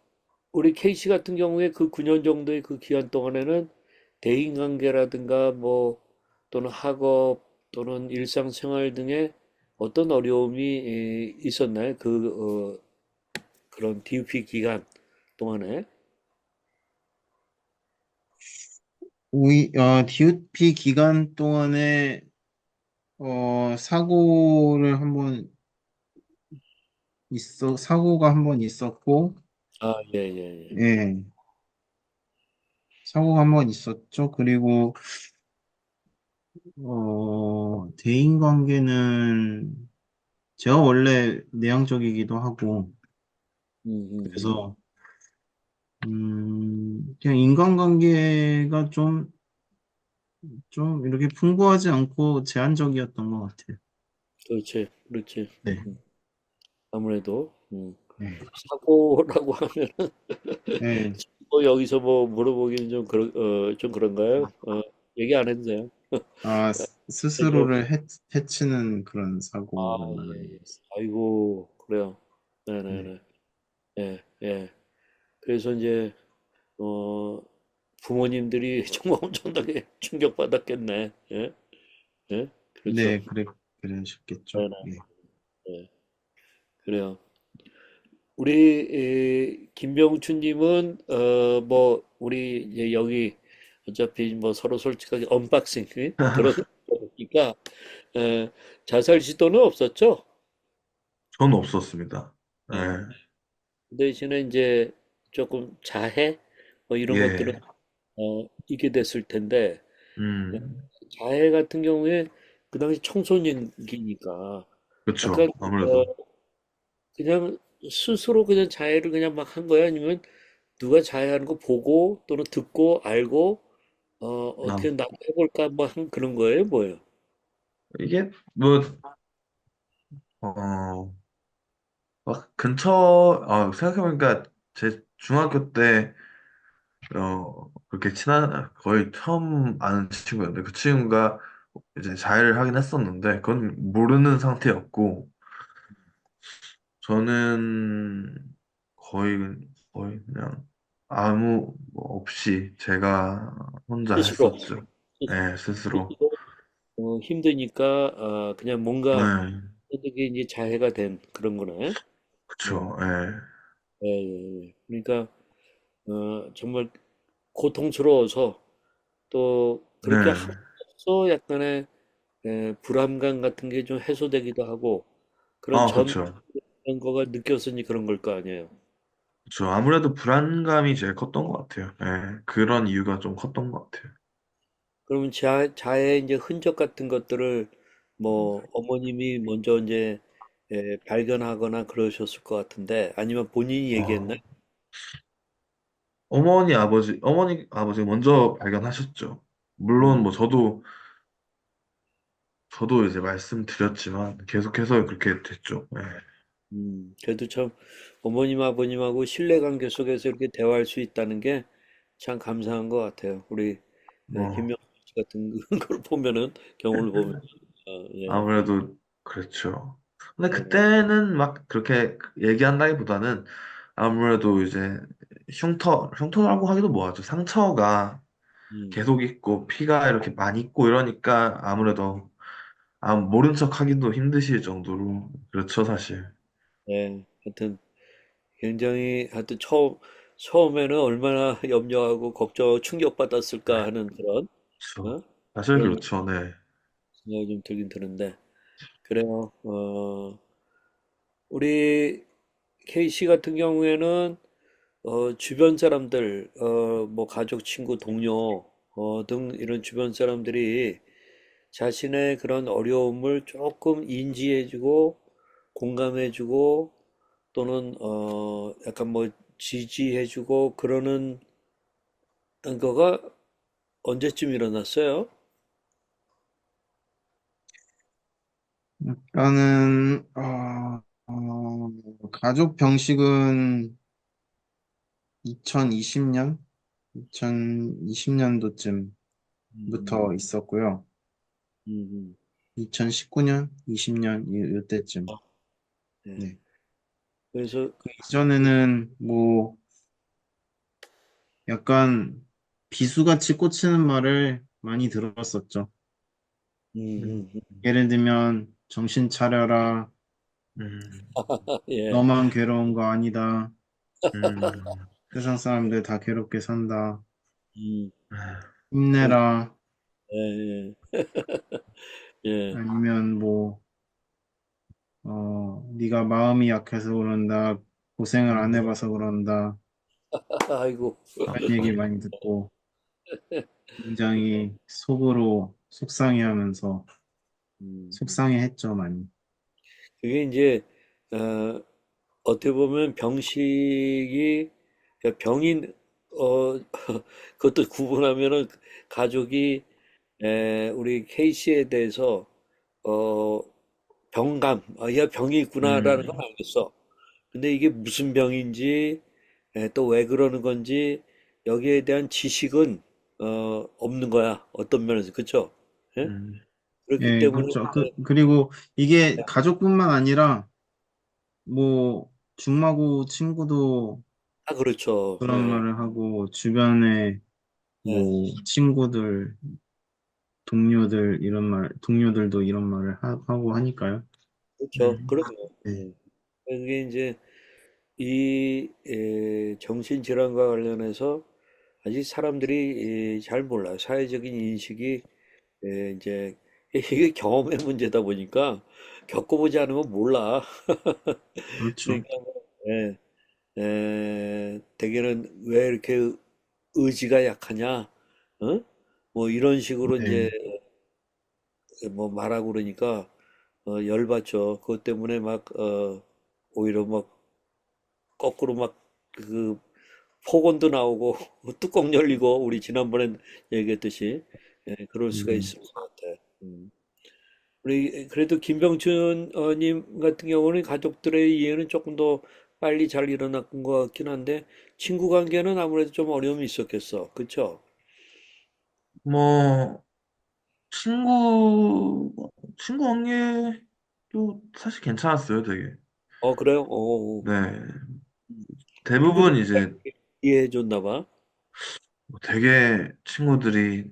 우리 케이씨 같은 경우에 그 9년 정도의 그 기간 동안에는 대인관계라든가 뭐 또는 학업 또는 일상생활 등의 어떤 어려움이 있었나요? 그런 DUP 기간 동안에. DUP 기간 동안에 사고를 한번 사고가 한번 있었고, 예, 예, 예. 예, 사고가 한번 있었죠. 그리고 대인 관계는 제가 원래 내향적이기도 하고, 음, 음, 그래서 그냥 인간관계가 좀 이렇게 풍부하지 않고 제한적이었던 것 같아요. 그렇지, 그렇지. 네, 아무래도 네, 사고라고 하면 네. 뭐 여기서 뭐 물어보기는 좀 그런가요? 얘기 안 해도 돼요. 대로 스스로를 해치는 그런 아, 사고를 예, 말하는 예. 거죠. 아이고, 그래요. 네, 네네네. 예, 예. 그래서 이제, 어, 부모님들이 정말 엄청나게 충격받았겠네. 예? 예? 그렇죠. 네, 그러셨겠죠. 네네. 예. 예. 그래요. 우리, 김병춘님은, 우리 이제 여기 어차피 뭐 서로 솔직하게 언박싱, 들어보니까, 에, 자살 시도는 없었죠? 저는 없었습니다. 네. 예. 그 대신에 이제 조금 자해? 뭐 이런 것들은 예. 있게 됐을 텐데, 음, 자해 같은 경우에 그 당시 청소년기니까 약간 그쵸. 아무래도. 그냥 스스로 그냥 자해를 그냥 막 한 거야? 아니면 누가 자해하는 거 보고 또는 듣고 알고 아, 어떻게 나도 해볼까 뭐 한 그런 거예요? 뭐예요? 이게, 뭐, 어, 막 생각해보니까 제 중학교 때, 그렇게 거의 처음 아는 친구였는데, 그 친구가 이제 자해를 하긴 했었는데, 그건 모르는 상태였고, 저는 거의, 거의 그냥 아무 뭐 없이 제가 혼자 스스로 했었죠. 네, 스스로. 스스로 힘드니까 그냥 뭔가 네, 어떻게 이제 자해가 된 그런 거네. 어, 그쵸. 예. 예, 예. 그러니까 정말 고통스러워서 또 그렇게 네. 함으로써 약간의 불안감 같은 게 좀 해소되기도 하고 그런 아, 그쵸. 그런 거가 느꼈으니 그런 걸 거 아니에요. 그쵸. 아무래도 불안감이 제일 컸던 것 같아요. 예. 그런 이유가 좀 컸던 것 같아요. 그러면 자의 이제 흔적 같은 것들을 뭐 어머님이 먼저 이제 발견하거나 그러셨을 것 같은데 아니면 본인이 얘기했나요? 어, 어머니, 아버지 먼저 발견하셨죠. 물론 뭐 음, 저도 이제 말씀드렸지만 계속해서 그렇게 됐죠. 예. 그래도 참 어머님 아버님하고 신뢰관계 속에서 이렇게 대화할 수 있다는 게 참 감사한 것 같아요. 우리 뭐, 김명수 씨 같은 걸 보면은 경우를 보면 예, 아무래도 그렇죠. 근데 네네. 그때는 막 그렇게 얘기한다기보다는 아무래도 이제 흉터라고 하기도 뭐하죠. 상처가 음, 계속 있고 피가 이렇게 많이 있고 이러니까 아무래도 모른 척 하기도 힘드실 정도로 그렇죠, 사실. 네, 하여튼 굉장히 하여튼 처음에는 얼마나 염려하고 걱정, 충격받았을까 하는 그런 그렇죠. 어? 사실 그런 그렇죠, 네. 생각이 좀 들긴 드는데 그래요. 우리 K씨 같은 경우에는 주변 사람들, 뭐 가족, 친구, 동료 등 이런 주변 사람들이 자신의 그런 어려움을 조금 인지해주고 공감해주고 또는 약간 뭐 지지해주고 그러는 거가 언제쯤 일어났어요? 나는, 가족 병식은 2020년? 2020년도쯤부터 음, 있었고요. 음, 2019년, 20년, 이때쯤. 아, 네. 네. 그래서 그 이전에는 뭐, 약간 비수같이 꽂히는 말을 많이 들었었죠. 음. 음, 예를 들면, 정신 차려라, 음, 예, 너만 괴로운 거 아니다, 음, 세상 사람들 다 괴롭게 산다, 음, 그, 힘내라, 예, 예, 아니면 뭐, 네가 마음이 약해서 그런다, 고생을 안 예. 해봐서 그런다, 아이고, 그런 얘기 많이 듣고, 굉장히 속으로 속상해하면서, 음, 속상해했죠, 많이. 그게 이제 어, 어떻게 보면 병식이 그러니까 병인 그것도 구분하면은 가족이 우리 K 씨에 대해서 어, 병감, 얘가 병이 있구나라는 건 음, 알겠어. 근데 이게 무슨 병인지, 또 왜 그러는 건지, 여기에 대한 지식은, 없는 거야. 어떤 면에서. 그쵸? 예? 음, 그렇기 예, 때문에, 그렇죠. 그리고 이게 가족뿐만 아니라, 뭐, 중마고 친구도 그렇죠. 그런 예, 말을 하고, 주변에 예, 뭐, 친구들, 동료들, 동료들도 이런 말을 하고 하니까요. 그렇죠. 음, 그럼요. 네. 그게 이제, 정신질환과 관련해서 아직 사람들이 잘 몰라요. 사회적인 인식이, 이제, 이게 경험의 문제다 보니까 겪어보지 않으면 몰라. 그렇죠. 그러니까, 예, 대개는 왜 이렇게 의지가 약하냐, 어? 뭐 이런 식으로 이제 네. 뭐 말하고 그러니까 열받죠. 그것 때문에 막 오히려 막 거꾸로 막 그 폭언도 나오고 뚜껑 열리고 우리 지난번에 얘기했듯이 그럴 수가 음, 있을 것 같아. 우리 그래도 김병춘 님 같은 경우는 가족들의 이해는 조금 더 빨리 잘 일어났던 것 같긴 한데 친구 관계는 아무래도 좀 어려움이 있었겠어. 그쵸? 뭐, 친구, 친구 관계도 사실 괜찮았어요, 되게. 그래요? 어. 네. 누구는 대부분 이제 이해해 줬나 봐. 뭐 되게 친구들이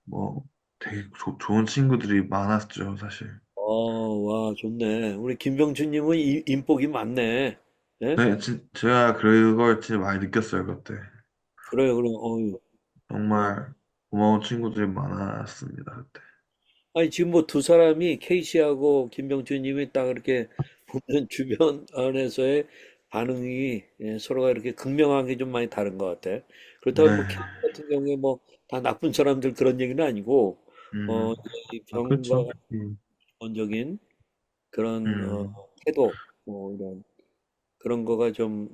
뭐 되게 좋은 친구들이 많았죠, 사실. 와, 좋네. 우리 김병춘 님은 인복이 많네. 예? 네, 제가 그걸 진짜 많이 느꼈어요, 그때. 그래요, 그럼, 어유. 어. 정말 고마운 친구들이 많았습니다, 그때. 아니, 지금 뭐 두 사람이 케이시하고 김병준 님이 딱 이렇게 보면 주변 안에서의 반응이 서로가 이렇게 극명하게 좀 많이 다른 것 같아. 그렇다고 네, 뭐 케이시 같은 경우에 뭐 다 나쁜 사람들 그런 얘기는 아니고, 음, 이제 이 그렇죠. 병과 음, 기본적인 그런 음, 태도, 뭐 이런 그런 거가 좀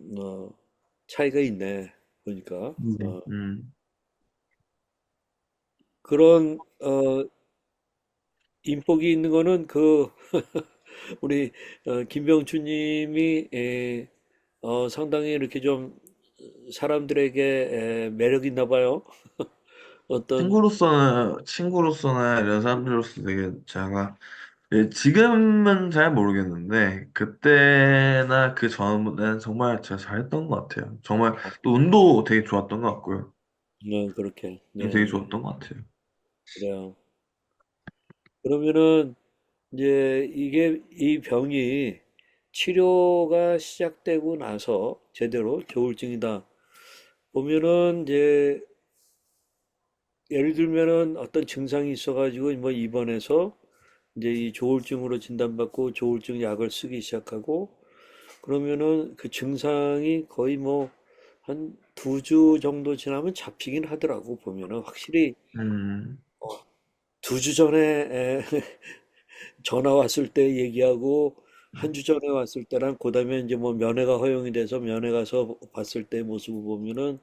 차이가 있네. 보니까. 네. 음. 그런 인복이 있는 거는 우리 김병춘 님이 상당히 이렇게 좀 사람들에게 매력 있나 봐요. 어떤 친구로서나 이런 사람들로서 되게 제가 예, 지금은 잘 모르겠는데 그때나 그 전에는 정말 제가 잘했던 것 같아요. 정말 또 운도 되게 좋았던 것 같고요. 그렇게 되게 네, 좋았던 것 같아요. 그래요. 그러면은 이제 이게 이 병이 치료가 시작되고 나서 제대로 조울증이다 보면은 이제 예를 들면은 어떤 증상이 있어가지고 뭐 입원해서 이제 이 조울증으로 진단받고 조울증 약을 쓰기 시작하고 그러면은 그 증상이 거의 뭐 한 두 주 정도 지나면 잡히긴 하더라고, 보면은. 확실히 음, 두 주 전에 전화 왔을 때 얘기하고 한 주 전에 왔을 때랑 그다음에 이제 뭐 면회가 허용이 돼서 면회 가서 봤을 때 모습을 보면은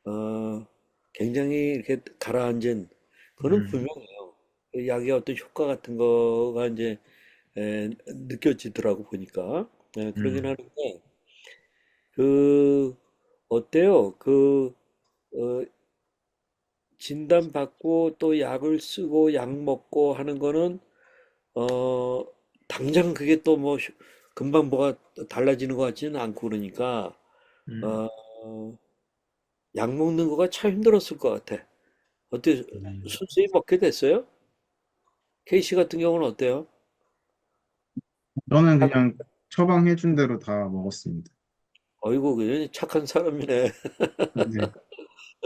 어 굉장히 이렇게 가라앉은 그거는 음, 분명해요. 그 약의 어떤 효과 같은 거가 이제 느껴지더라고 보니까. 그러긴 음. 하는데 그 어때요? 어, 진단받고 또 약을 쓰고 약 먹고 하는 거는 어, 당장 그게 또 뭐 금방 뭐가 달라지는 것 같지는 않고 그러니까 음. 어, 약 먹는 거가 참 힘들었을 것 같아. 어때 음. 순수히 먹게 됐어요? 케이씨 같은 경우는 어때요? 저는 약, 그냥 처방해준 대로 다 먹었습니다. 어이구 그냥 착한 사람이네. 네.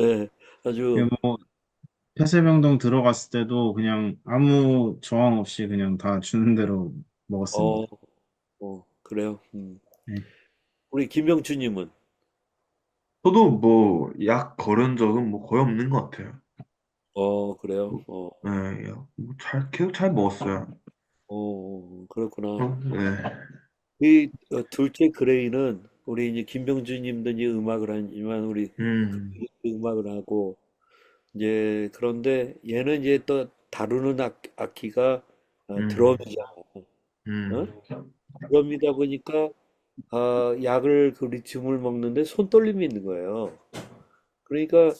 예, 아주 뭐 폐쇄병동 들어갔을 때도 그냥 아무 저항 없이 그냥 다 주는 대로 어, 먹었습니다. 그래요. 네. 우리 김명주님은 저도 뭐 약 거른 적은 뭐 거의 없는 것 같아요. 그래요. 뭐, 네, 약, 계속 잘 먹었어요. 그렇구나. 네. 이 둘째 그레이는 우리 이제 김병주님도 이제 음악을 하지만 우리 음, 음악을 하고 이제 그런데 얘는 이제 또 다루는 악기가 음, 드럼이잖아. 어? 음, 드럼이다 보니까 약을 그 리튬을 먹는데 손떨림이 있는 거예요. 그러니까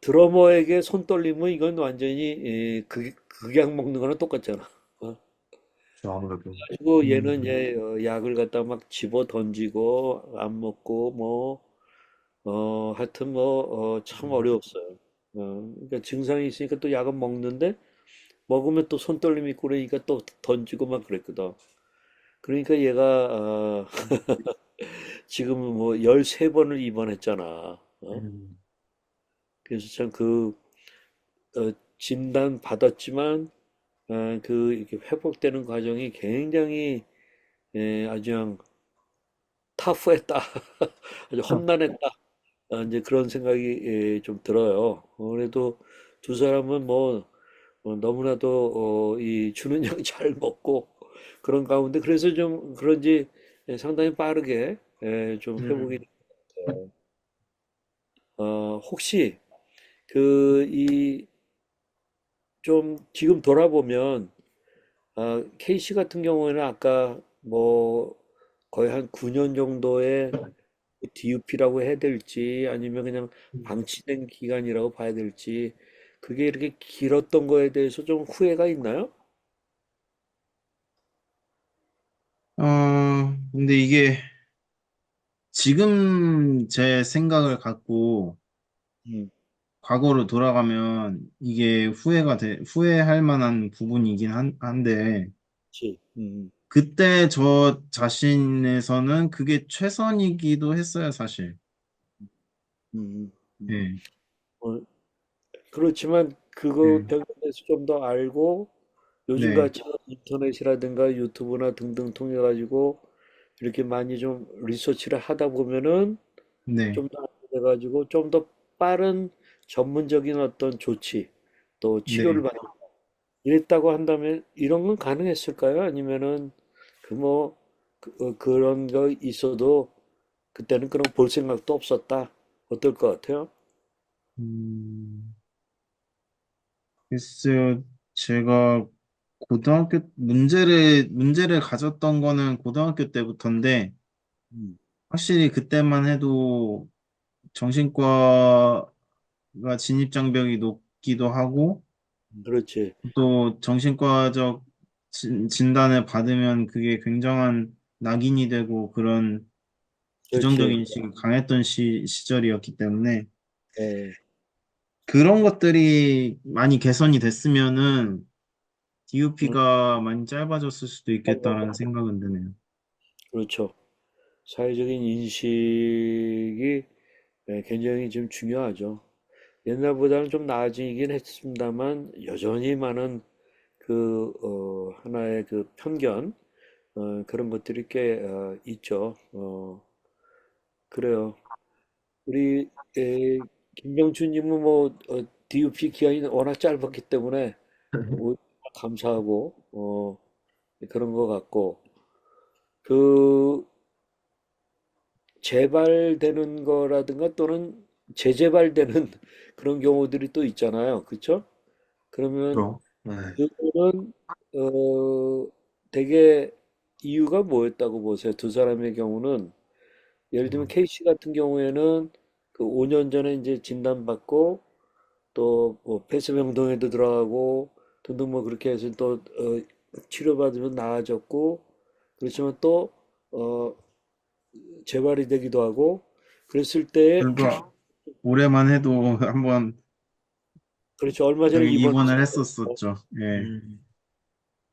드러머에게 손떨림은 이건 완전히 극약 먹는 거랑 똑같잖아. 어? 저 아무래도. 그리고 얘는 음, 이제 약을 갖다 막 집어 던지고 안 먹고 뭐 하여튼 뭐 참 어려웠어요. 그러니까 증상이 있으니까 또 약은 먹는데 먹으면 또 손떨림이 있고 그러니까 또 던지고 막 그랬거든. 그러니까 얘가 지금은 뭐 13번을 입원했잖아. 음, 그래서 참 진단 받았지만 그 이렇게 회복되는 과정이 굉장히 아주 그냥 터프했다. 아주 험난했다. 이제 그런 생각이 좀 들어요. 그래도 두 사람은 뭐 너무나도 이 주는 양 잘 먹고 그런 가운데 그래서 좀 그런지 상당히 빠르게 좀 회복이 음. 됐어요. 혹시 그 이 좀 지금 돌아보면 케이시 같은 경우에는 아까 뭐 거의 한 9년 정도의 DUP라고 해야 될지 아니면 그냥 방치된 기간이라고 봐야 될지 그게 이렇게 길었던 거에 대해서 좀 후회가 있나요? 근데 이게 지금 제 생각을 갖고 음, 과거로 돌아가면 이게 후회할 만한 부분이긴 한데, 그치. 그때 저 자신에서는 그게 최선이기도 했어요, 사실. 음, 음. 예, 어, 그렇지만 그거 예, 병에 대해서 좀 더 알고 네, 요즘같이 인터넷이라든가 유튜브나 등등 통해 가지고 이렇게 많이 좀 리서치를 하다 보면은 네. 좀 더 알게 돼가지고 좀 더 빠른 전문적인 어떤 조치 또 치료를 네. 받는 이랬다고 한다면 이런 건 가능했을까요? 아니면은 뭐 그런 거 있어도 그때는 그런 볼 생각도 없었다. 어떨 것 같아요? 음, 글쎄요, 제가 문제를 가졌던 거는 고등학교 때부터인데, 음, 확실히 그때만 해도 정신과가 진입장벽이 높기도 하고, 그렇지. 또 정신과적 진단을 받으면 그게 굉장한 낙인이 되고 그런 그렇지. 부정적인 인식이 강했던 시절이었기 때문에, 예, 그런 것들이 많이 개선이 됐으면은 음, DUP가 많이 짧아졌을 수도 있겠다라는 짧아졌다. 생각은 드네요. 그렇죠. 사회적인 인식이 굉장히 지금 중요하죠. 옛날보다는 좀 나아지긴 했습니다만 여전히 많은 하나의 그 편견, 그런 것들이 꽤 있죠. 그래요. 우리 김병춘님은 뭐 DUP 기간이 워낙 짧았기 때문에 오히려 감사하고 그런 것 같고 그 재발되는 거라든가 또는 재재발되는 그런 경우들이 또 있잖아요. 그렇죠? 그러면 그렇죠. 네. 그거는 되게 이유가 뭐였다고 보세요? 두 사람의 경우는 예를 들면 K씨 같은 경우에는 그 5년 전에 이제 진단받고 또뭐 폐쇄병동에도 들어가고 등등 뭐 그렇게 해서 또 치료받으면 나아졌고 그렇지만 또 어, 재발이 되기도 하고 그랬을 때 불과 올해만 해도 한번 그렇죠. 얼마 전에 입원을 입원하셨고 했었었죠. 예. 음,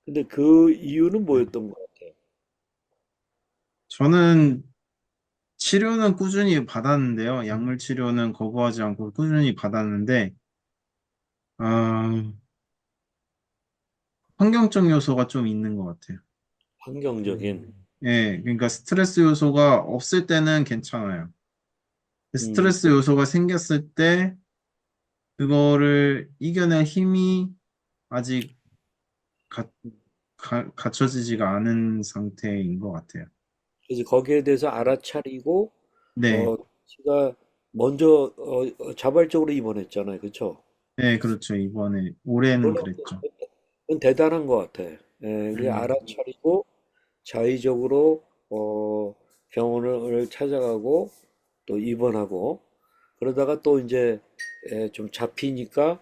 근데 그 이유는 뭐였던 것 같아요? 저는 치료는 꾸준히 받았는데요. 약물 치료는 거부하지 않고 꾸준히 받았는데, 아, 환경적 요소가 좀 있는 것 같아요. 환경적인 예, 그러니까 스트레스 요소가 없을 때는 괜찮아요. 음, 스트레스 요소가 생겼을 때 그거를 이겨낼 힘이 아직 가, 갖춰지지가 않은 상태인 것 같아요. 그래서 거기에 대해서 알아차리고 네, 씨가 먼저 자발적으로 입원했잖아요. 그렇죠? 네, 그렇죠. 이번에 올해는 그랬죠. 그건 대단한 것 같아. 예, 그게 음, 알아차리고 자의적으로 병원을 찾아가고 또 입원하고 그러다가 또 이제 좀 잡히니까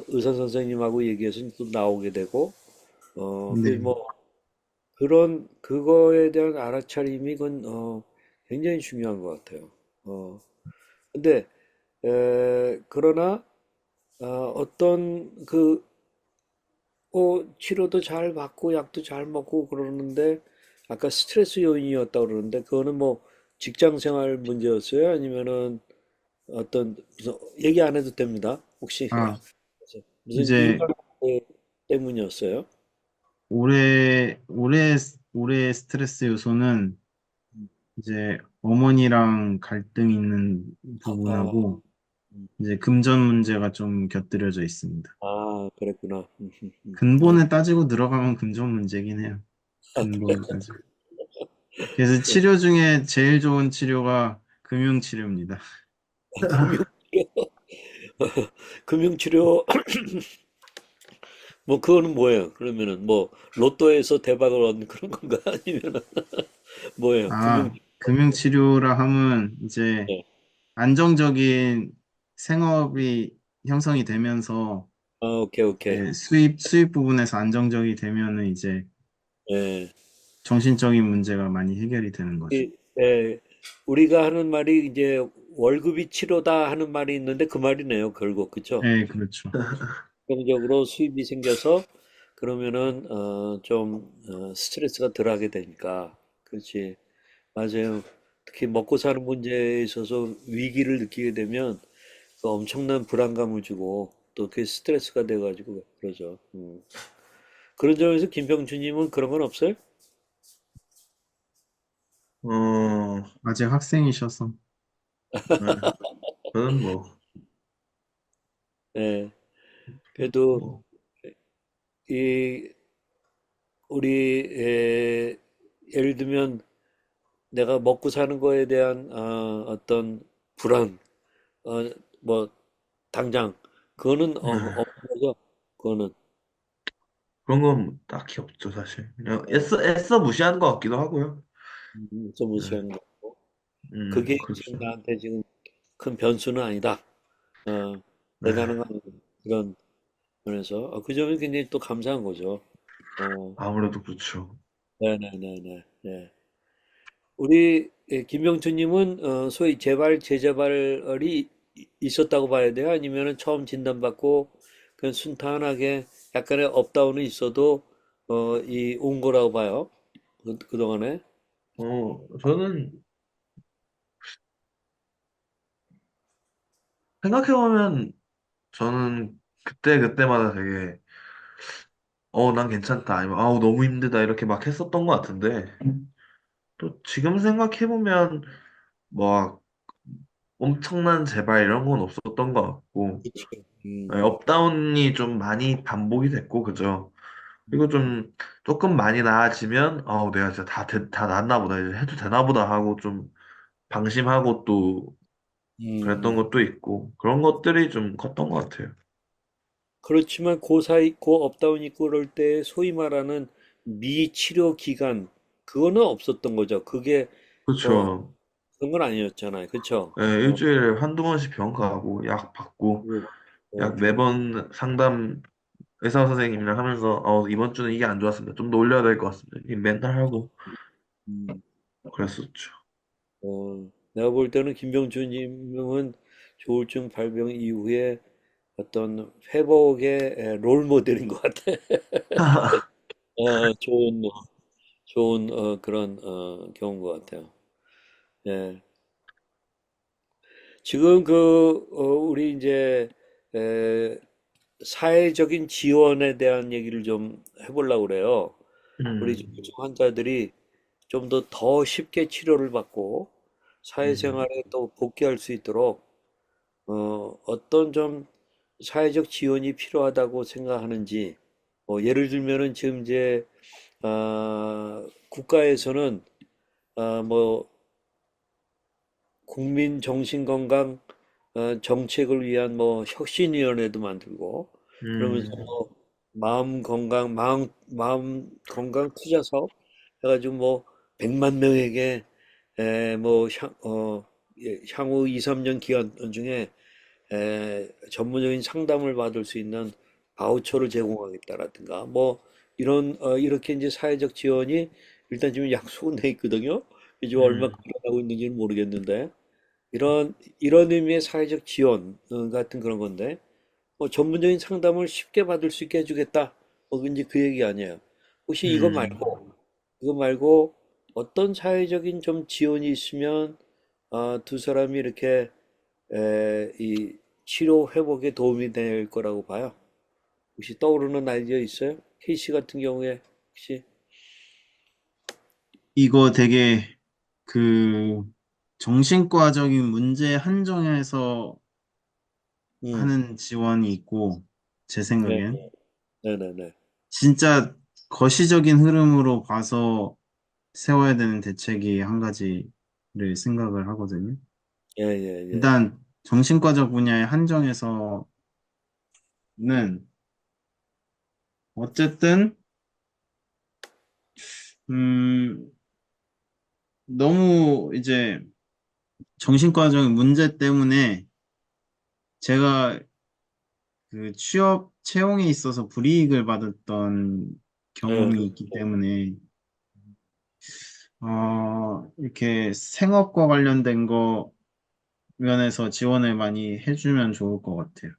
의사 선생님하고 얘기해서 또 나오게 되고 그 네, 뭐 그런 그거에 대한 알아차림이 그건 굉장히 중요한 것 같아요. 근데 그러나 어떤 그 치료도 잘 받고 약도 잘 먹고 그러는데 아까 스트레스 요인이었다 그러는데 그거는 뭐 직장 생활 문제였어요? 아니면은 어떤 무슨 얘기 안 해도 됩니다. 혹시 아, 무슨 이제 일반 때문이었어요? 올해 스트레스 요소는 이제 어머니랑 갈등 있는 아, 부분하고 이제 금전 문제가 좀 곁들여져 있습니다. 그랬구나. 네. 근본에 따지고 들어가면 금전 문제긴 해요. 근본에 따지고. 그래서 치료 중에 제일 좋은 치료가 금융치료입니다. 금융 금융치료 뭐 그거는 뭐예요? 그러면은 뭐 로또에서 대박을 얻는 그런 건가? 아니면은 뭐예요? 아, 금융치료라 하면 이제 네. 안정적인 생업이 형성이 되면서 오케이, 오케이. 이제 수입 부분에서 안정적이 되면은 이제 예. 정신적인 문제가 많이 해결이 되는 거죠. 예, 우리가 하는 말이 이제 월급이 치료다 하는 말이 있는데 그 말이네요, 결국. 그쵸? 네, 그렇죠. 긍정적으로 수입이 생겨서 그러면은 좀 스트레스가 덜하게 되니까. 그렇지. 맞아요. 특히 먹고 사는 문제에 있어서 위기를 느끼게 되면 그 엄청난 불안감을 주고 또 그게 스트레스가 돼가지고 그러죠. 그런 점에서 김병준님은 그런 건 없어요? 어, 아직 학생이셔서. 네. 저는 뭐, 예. 그래도 뭐, 이 우리 예를 들면 내가 먹고 사는 거에 대한 어떤 불안, 어, 뭐 당장 그거는 네. 없는 거죠. 그거는 그런 건 딱히 없죠, 사실. 그냥 애써 무시하는 것 같기도 하고요. 좀 네. 무시하는 거고 그게 지금 그렇죠. 나한테 지금 큰 변수는 아니다. 어, 네. 대단한 건 아니다. 그런 면에서 그 점이 굉장히 또 감사한 거죠. 어, 아무래도 그렇죠. 네네네네. 네. 우리 김병투님은 소위 재발, 재재발이 있었다고 봐야 돼요? 아니면은 처음 진단받고 그냥 순탄하게 약간의 업다운은 있어도 온 거라고 봐요? 그동안에? 저는 생각해보면 저는 그때마다 되게, 난 괜찮다. 아니면, 아우, 너무 힘들다. 이렇게 막 했었던 것 같은데, 또 지금 생각해보면, 뭐, 엄청난 재발 이런 건 없었던 것 같고, 그치. 네, 업다운이 좀 많이 반복이 됐고, 그죠? 그리고 좀 조금 많이 나아지면, 내가 진짜 다 나았나 보다, 이제 해도 되나 보다 하고 좀 방심하고 또 그랬던 음. 것도 있고, 그런 것들이 좀 컸던 것 같아요. 그렇지만 그 사이, 그 업다운 있고 그럴 때 소위 말하는 미치료 기간, 그거는 없었던 거죠. 그게 뭐 그렇죠. 그런 건 아니었잖아요. 그쵸? 네, 일주일에 한두 번씩 병원 가고, 약 받고, 그, 어, 약 매번 상담 의사 선생님이랑 하면서, 이번 주는 이게 안 좋았습니다. 좀 더 올려야 될 것 같습니다. 이 맨날 하고 음, 그랬었죠. 내가 볼 때는 김병준님은 조울증 발병 이후에 어떤 회복의 롤 모델인 것 같아. 좋은, 좋은 그런 경우인 것 같아요. 예. 지금 우리 이제 에, 사회적인 지원에 대한 얘기를 좀 해보려고 그래요. 우리 음, 조울증 환자들이 좀 더 쉽게 치료를 받고 음, 사회생활에 또 복귀할 수 있도록 어떤 좀 사회적 지원이 필요하다고 생각하는지, 예를 들면은 지금 이제 국가에서는 뭐 국민 정신건강 정책을 위한 뭐 혁신위원회도 만들고, 그러면서 음, 뭐 마음 건강 투자 사업 해가지고 뭐 100만 명에게 뭐 향후 2, 3년 기간 중에 전문적인 상담을 받을 수 있는 바우처를 제공하겠다라든가 뭐 이렇게 이제 사회적 지원이 일단 지금 약속은 돼 있거든요. 이제 얼마큼 음, 일어나고 있는지는 모르겠는데 이런 의미의 사회적 지원 같은 그런 건데 전문적인 상담을 쉽게 받을 수 있게 해주겠다. 이제 그 얘기 아니에요. 혹시 음. 이거 말고 어떤 사회적인 좀 지원이 있으면 두 사람이 이렇게 이 치료 회복에 도움이 될 거라고 봐요. 혹시 떠오르는 아이디어 있어요? 케이씨 같은 경우에 혹시 이거 되게 그 정신과적인 문제 한정해서 음, 하는 지원이 있고, 제 네, 생각엔. 네네네. 진짜 거시적인 흐름으로 봐서 세워야 되는 대책이 한 가지를 생각을 하거든요. 예, 예, 예. 일단 정신과적 분야에 한정해서는 어쨌든 음 너무 이제 정신과적인 문제 때문에 제가 그 취업 채용에 있어서 불이익을 받았던 예, 경험이 있기 때문에 이렇게 생업과 관련된 거 면에서 지원을 많이 해주면 좋을 것 같아요.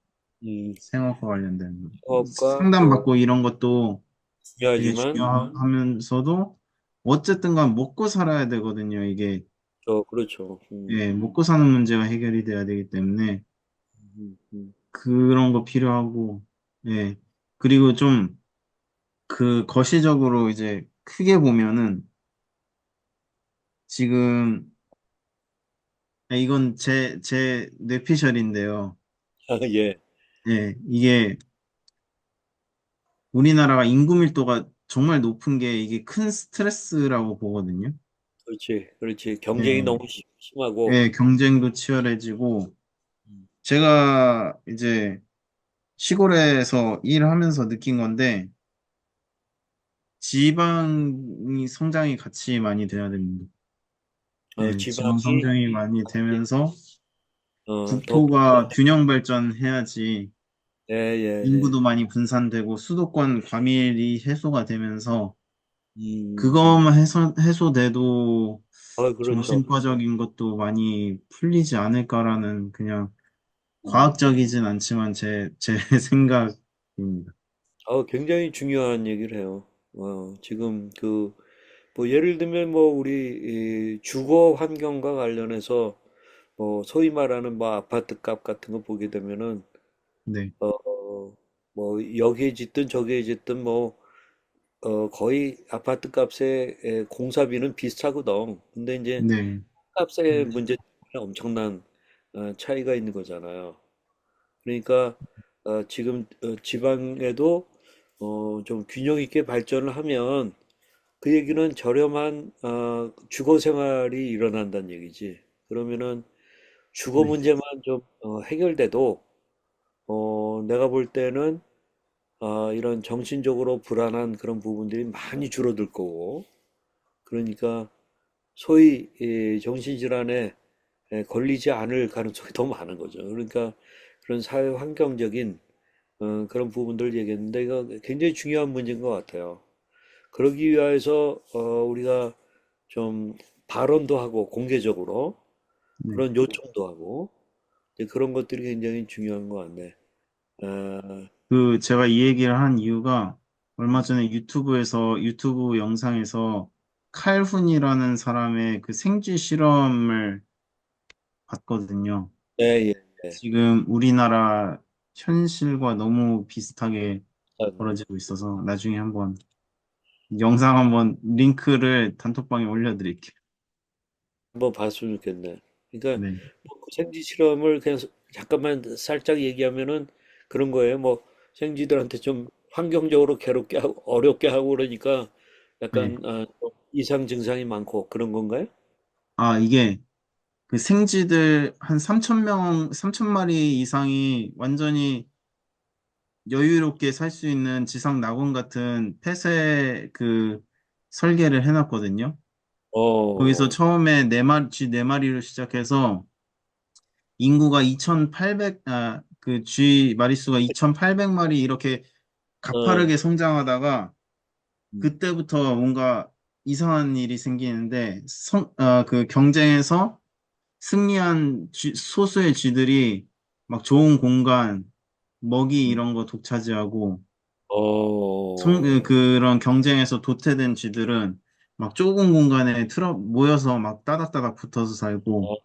음, 생업과 관련된 거. 사업과 뭐 상담받고 이런 것도 되게 중요하지만 중요하면서도 어쨌든 간 먹고 살아야 되거든요. 이게 그렇죠. 예, 먹고 사는 문제가 해결이 돼야 되기 때문에 음, 음. 그런 거 필요하고 예. 그리고 좀 그 거시적으로 이제 크게 보면은 지금 이건 제 뇌피셜인데요. 예, 예, 이게 우리나라가 인구 밀도가 정말 높은 게 이게 큰 스트레스라고 보거든요. 그렇지, 그렇지. 경쟁이 예, 너무 심하고, 예, 경쟁도 치열해지고 제가 이제 시골에서 일하면서 느낀 건데 지방이 성장이 같이 많이 돼야 됩니다. 예, 지방 지방이 성장이 많이 되면서 더, 국토가 균형 발전해야지 예, 예, 예. 인구도 많이 분산되고 수도권 과밀이 해소가 되면서 음, 그것만 해소돼도 그렇죠. 정신과적인 것도 많이 풀리지 않을까라는 그냥 음. 과학적이진 않지만 제 생각입니다. 굉장히 중요한 얘기를 해요. 지금 뭐 예를 들면 뭐 우리 이 주거 환경과 관련해서 소위 말하는 뭐 아파트 값 같은 거 보게 되면은 네, 뭐 여기에 짓든 저기에 짓든 뭐 거의 아파트 값의 공사비는 비슷하거든. 근데 이제 네, 값의 문제 때문에 엄청난 차이가 있는 거잖아요. 그러니까 지금 지방에도 좀 균형 있게 발전을 하면 그 얘기는 저렴한 주거 생활이 일어난다는 얘기지. 그러면은 주거 네. 문제만 좀 해결돼도 내가 볼 때는 이런 정신적으로 불안한 그런 부분들이 많이 줄어들 거고, 그러니까 소위 이 정신질환에 걸리지 않을 가능성이 더 많은 거죠. 그러니까 그런 사회 환경적인 그런 부분들 얘기했는데 이거 굉장히 중요한 문제인 것 같아요. 그러기 위해서 우리가 좀 발언도 하고 공개적으로 네. 그런 요청도 하고 이제 그런 것들이 굉장히 중요한 것 같네. 아, 제가 이 얘기를 한 이유가 얼마 전에 유튜브 영상에서 칼훈이라는 사람의 그 생쥐 실험을 봤거든요. 예, 예, 예. 지금 우리나라 현실과 너무 비슷하게 참, 벌어지고 있어서 나중에 영상 한번 링크를 단톡방에 올려드릴게요. 한번 봤으면 좋겠네. 그러니까 네. 뭐그 생쥐 실험을 그냥 잠깐만 살짝 얘기하면은 그런 거예요. 뭐 생쥐들한테 좀 환경적으로 괴롭게 하고 어렵게 하고 그러니까 네. 약간 좀 이상 증상이 많고 그런 건가요? 이게 그 생쥐들 한 3천 마리 이상이 완전히 여유롭게 살 수 있는 지상 낙원 같은 폐쇄 설계를 해놨거든요. 거기서 어, 처음에 쥐 4마리로 시작해서 인구가 2,800, 쥐 마리수가 2,800마리 이렇게 어, 가파르게 성장하다가 음, 그때부터 뭔가 이상한 일이 생기는데 경쟁에서 승리한 소수의 쥐들이 막 좋은 공간, 먹이 음. 이런 거 독차지하고 어, 그런 경쟁에서 도태된 쥐들은 막 좁은 공간에 모여서 막 따닥따닥 붙어서 살고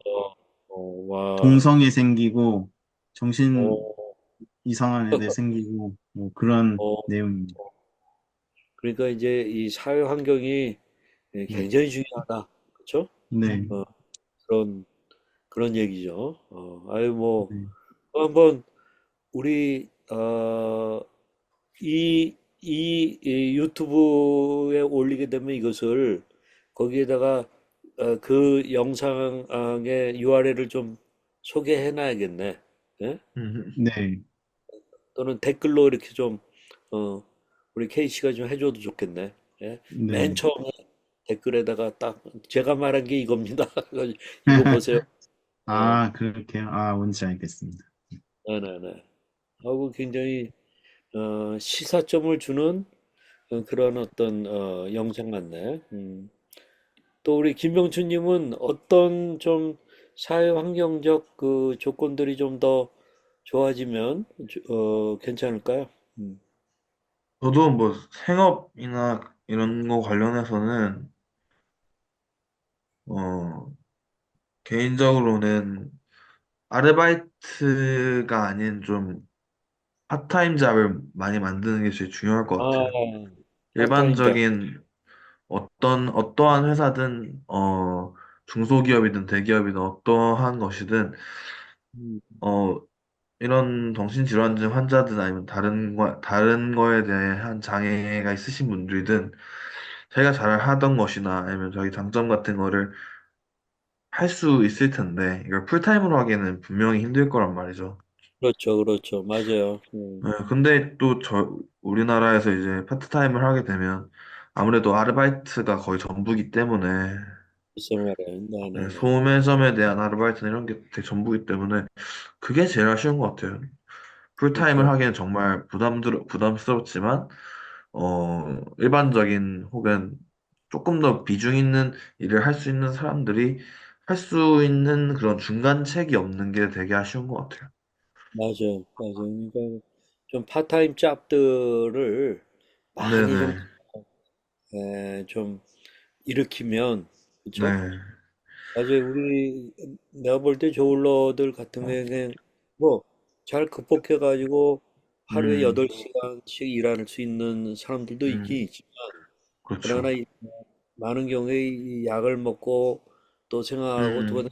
와, 동성애 생기고 정신 어, 이상한 애들 생기고 뭐 그런 어, 내용입니다. 그러니까 이제 이 사회 환경이 네. 굉장히 중요하다. 그렇죠? 네. 어, 그런 그런 얘기죠. 아유 뭐 네. 한번 우리 이 유튜브에 올리게 되면 이것을 거기에다가 그 영상의 URL을 좀 소개해 놔야겠네. 예? 음, 네. 또는 댓글로 이렇게 좀 어, 우리 K씨가 좀 해줘도 좋겠네. 예? 맨 네. 처음에 댓글에다가 딱 제가 말한 게 이겁니다. 이거 보세요. 어, 그렇게요? 뭔지 알겠습니다. 네네네. 하고 굉장히 시사점을 주는 그런 어떤 영상 같네. 또 우리 김병춘님은 어떤 좀 사회 환경적 그 조건들이 좀 더 좋아지면 괜찮을까요? 음, 저도 뭐 생업이나 이런 거 관련해서는 어, 개인적으로는 아르바이트가 아닌 좀 파타임 잡을 많이 만드는 게 제일 중요할 것 아, 같아요. 파타임 잡. 일반적인 어떠한 회사든 중소기업이든 대기업이든 어떠한 것이든 음, 어, 이런 정신질환증 환자든 아니면 다른 거에 대한 장애가 있으신 분들이든 자기가 잘 하던 것이나 아니면 자기 장점 같은 거를 할 수 있을 텐데 이걸 풀타임으로 하기에는 분명히 힘들 거란 말이죠. 그렇죠, 그렇죠. 맞아요. 네, 근데 또 우리나라에서 이제 파트타임을 하게 되면 아무래도 아르바이트가 거의 전부기 때문에 글쎄 말이에요. 네, 네네네. 소매점에 대한 아르바이트나 이런 게 되게 전부기 때문에 그게 제일 아쉬운 것 같아요. 풀타임을 그러니까 하기엔 정말 부담스럽지만, 일반적인 혹은 조금 더 비중 있는 일을 할 수 있는 사람들이 할 수 있는 그런 중간책이 없는 게 되게 아쉬운 것 같아요. 맞아요, 맞아요. 그러니까 좀 파타임 잡들을 많이 네네. 좀 일으키면 그렇죠? 네. 맞아요. 우리 내가 볼 때 저울러들 같은 경우에는 뭐 잘 극복해 가지고 하루에 음, 8시간씩 일할 수 있는 사람들도 있긴 음, 있지만 그러나 그렇죠. 많은 경우에 이 약을 먹고 또 생각하고 또 음,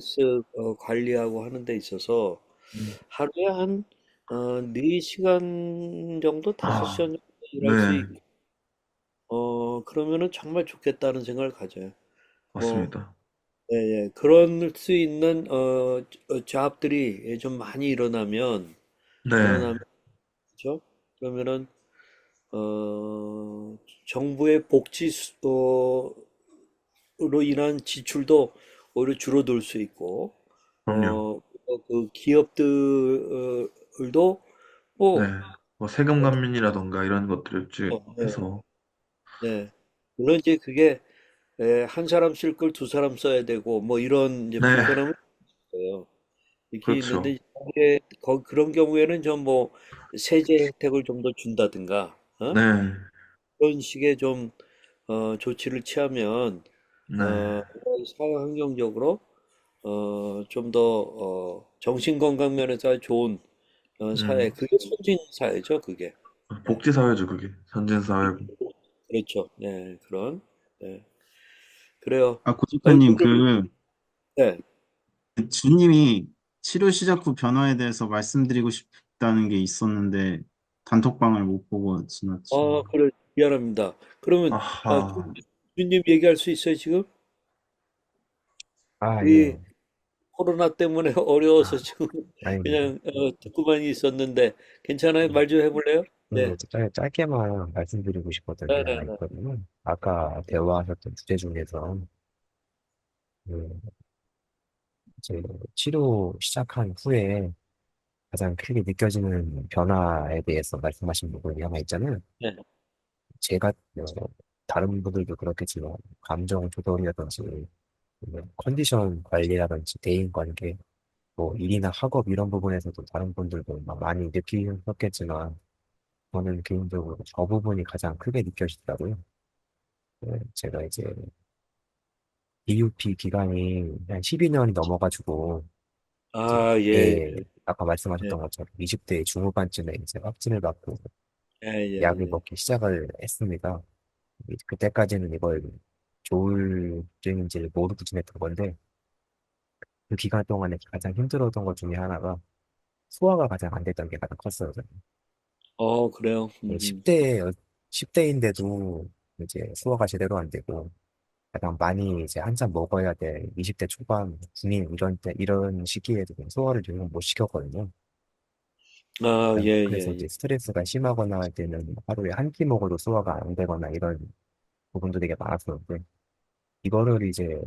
스트레스 관리하고 하는 데 있어서 음, 하루에 한 4시간 정도, 5시간 아, 정도 일할 수 네, 있고, 그러면은 정말 좋겠다는 생각을 가져요. 뭐, 맞습니다. 예, 예. 그럴 수 있는, 잡들이 좀 많이 네, 일어나면, 그죠? 그러면은, 어, 정부의 로 인한 지출도 오히려 줄어들 수 있고, 그럼요. 그 기업들도 네, 뭐, 뭐 세금 감면이라던가 이런 것들을 네, 해서, 네. 물론 이제 그게 한 사람 쓸 걸 두 사람 써야 되고 뭐 이런 이제 네, 불편함은 있어요. 이렇게 그렇죠. 있는데 그런 경우에는 좀 뭐 세제 혜택을 좀 더 준다든가 네, 그런 식의 좀 조치를 취하면 네, 사회 환경적으로 좀 더 정신 건강 면에서 좋은 사회, 음, 그게 선진 사회죠, 그게. 네. 복지사회죠, 그게. 선진사회고. 그렇죠. 네, 그런. 네. 그래요. 아니, 고집사님, 네. 주님이 치료 시작 후 변화에 대해서 말씀드리고 싶다는 게 있었는데, 단톡방을 못 보고 지났지. 그래, 미안합니다. 그러면, 아하, 주님 얘기할 수 있어요, 지금? 아, 예. 우리 코로나 때문에 어려워서 지금 아닙니다. 그냥, 듣고만 있었는데, 괜찮아요? 말 좀 해볼래요? 네. 짧게만 말씀드리고 싶었던 게 하나 네네네. 있거든요. 아까 대화하셨던 주제 중에서, 그, 이제 치료 시작한 후에 가장 크게 느껴지는 변화에 대해서 말씀하신 부분이 하나 있잖아요. 네. 제가, 다른 분들도 그렇겠지만, 감정 조절이라든지, 컨디션 관리라든지, 대인 관계, 뭐, 일이나 학업 이런 부분에서도 다른 분들도 막 많이 느끼셨겠지만, 저는 개인적으로 저 부분이 가장 크게 느껴지더라고요. 제가 이제 DUP 기간이 한 12년이 넘어가지고, 이제, 아, 예, 아까 예, 말씀하셨던 것처럼 20대 중후반쯤에 이제 확진을 받고 예, 약을 예, 예. 먹기 시작을 했습니다. 그때까지는 이걸 조울증인지를 모르고 지냈던 건데, 그 기간 동안에 가장 힘들었던 것 중에 하나가 소화가 가장 안 됐던 게 가장 컸어요. 저는. 그래요. 10대인데도 이제 소화가 제대로 안 되고, 가장 많이 이제 한참 먹어야 될 20대 초반 중인 이런 시기에도 소화를 좀 못 시켰거든요. 예, 그래서 예, 예. 이제 스트레스가 심하거나 할 때는 하루에 한 끼 먹어도 소화가 안 되거나 이런 부분도 되게 많았었는데, 이거를 이제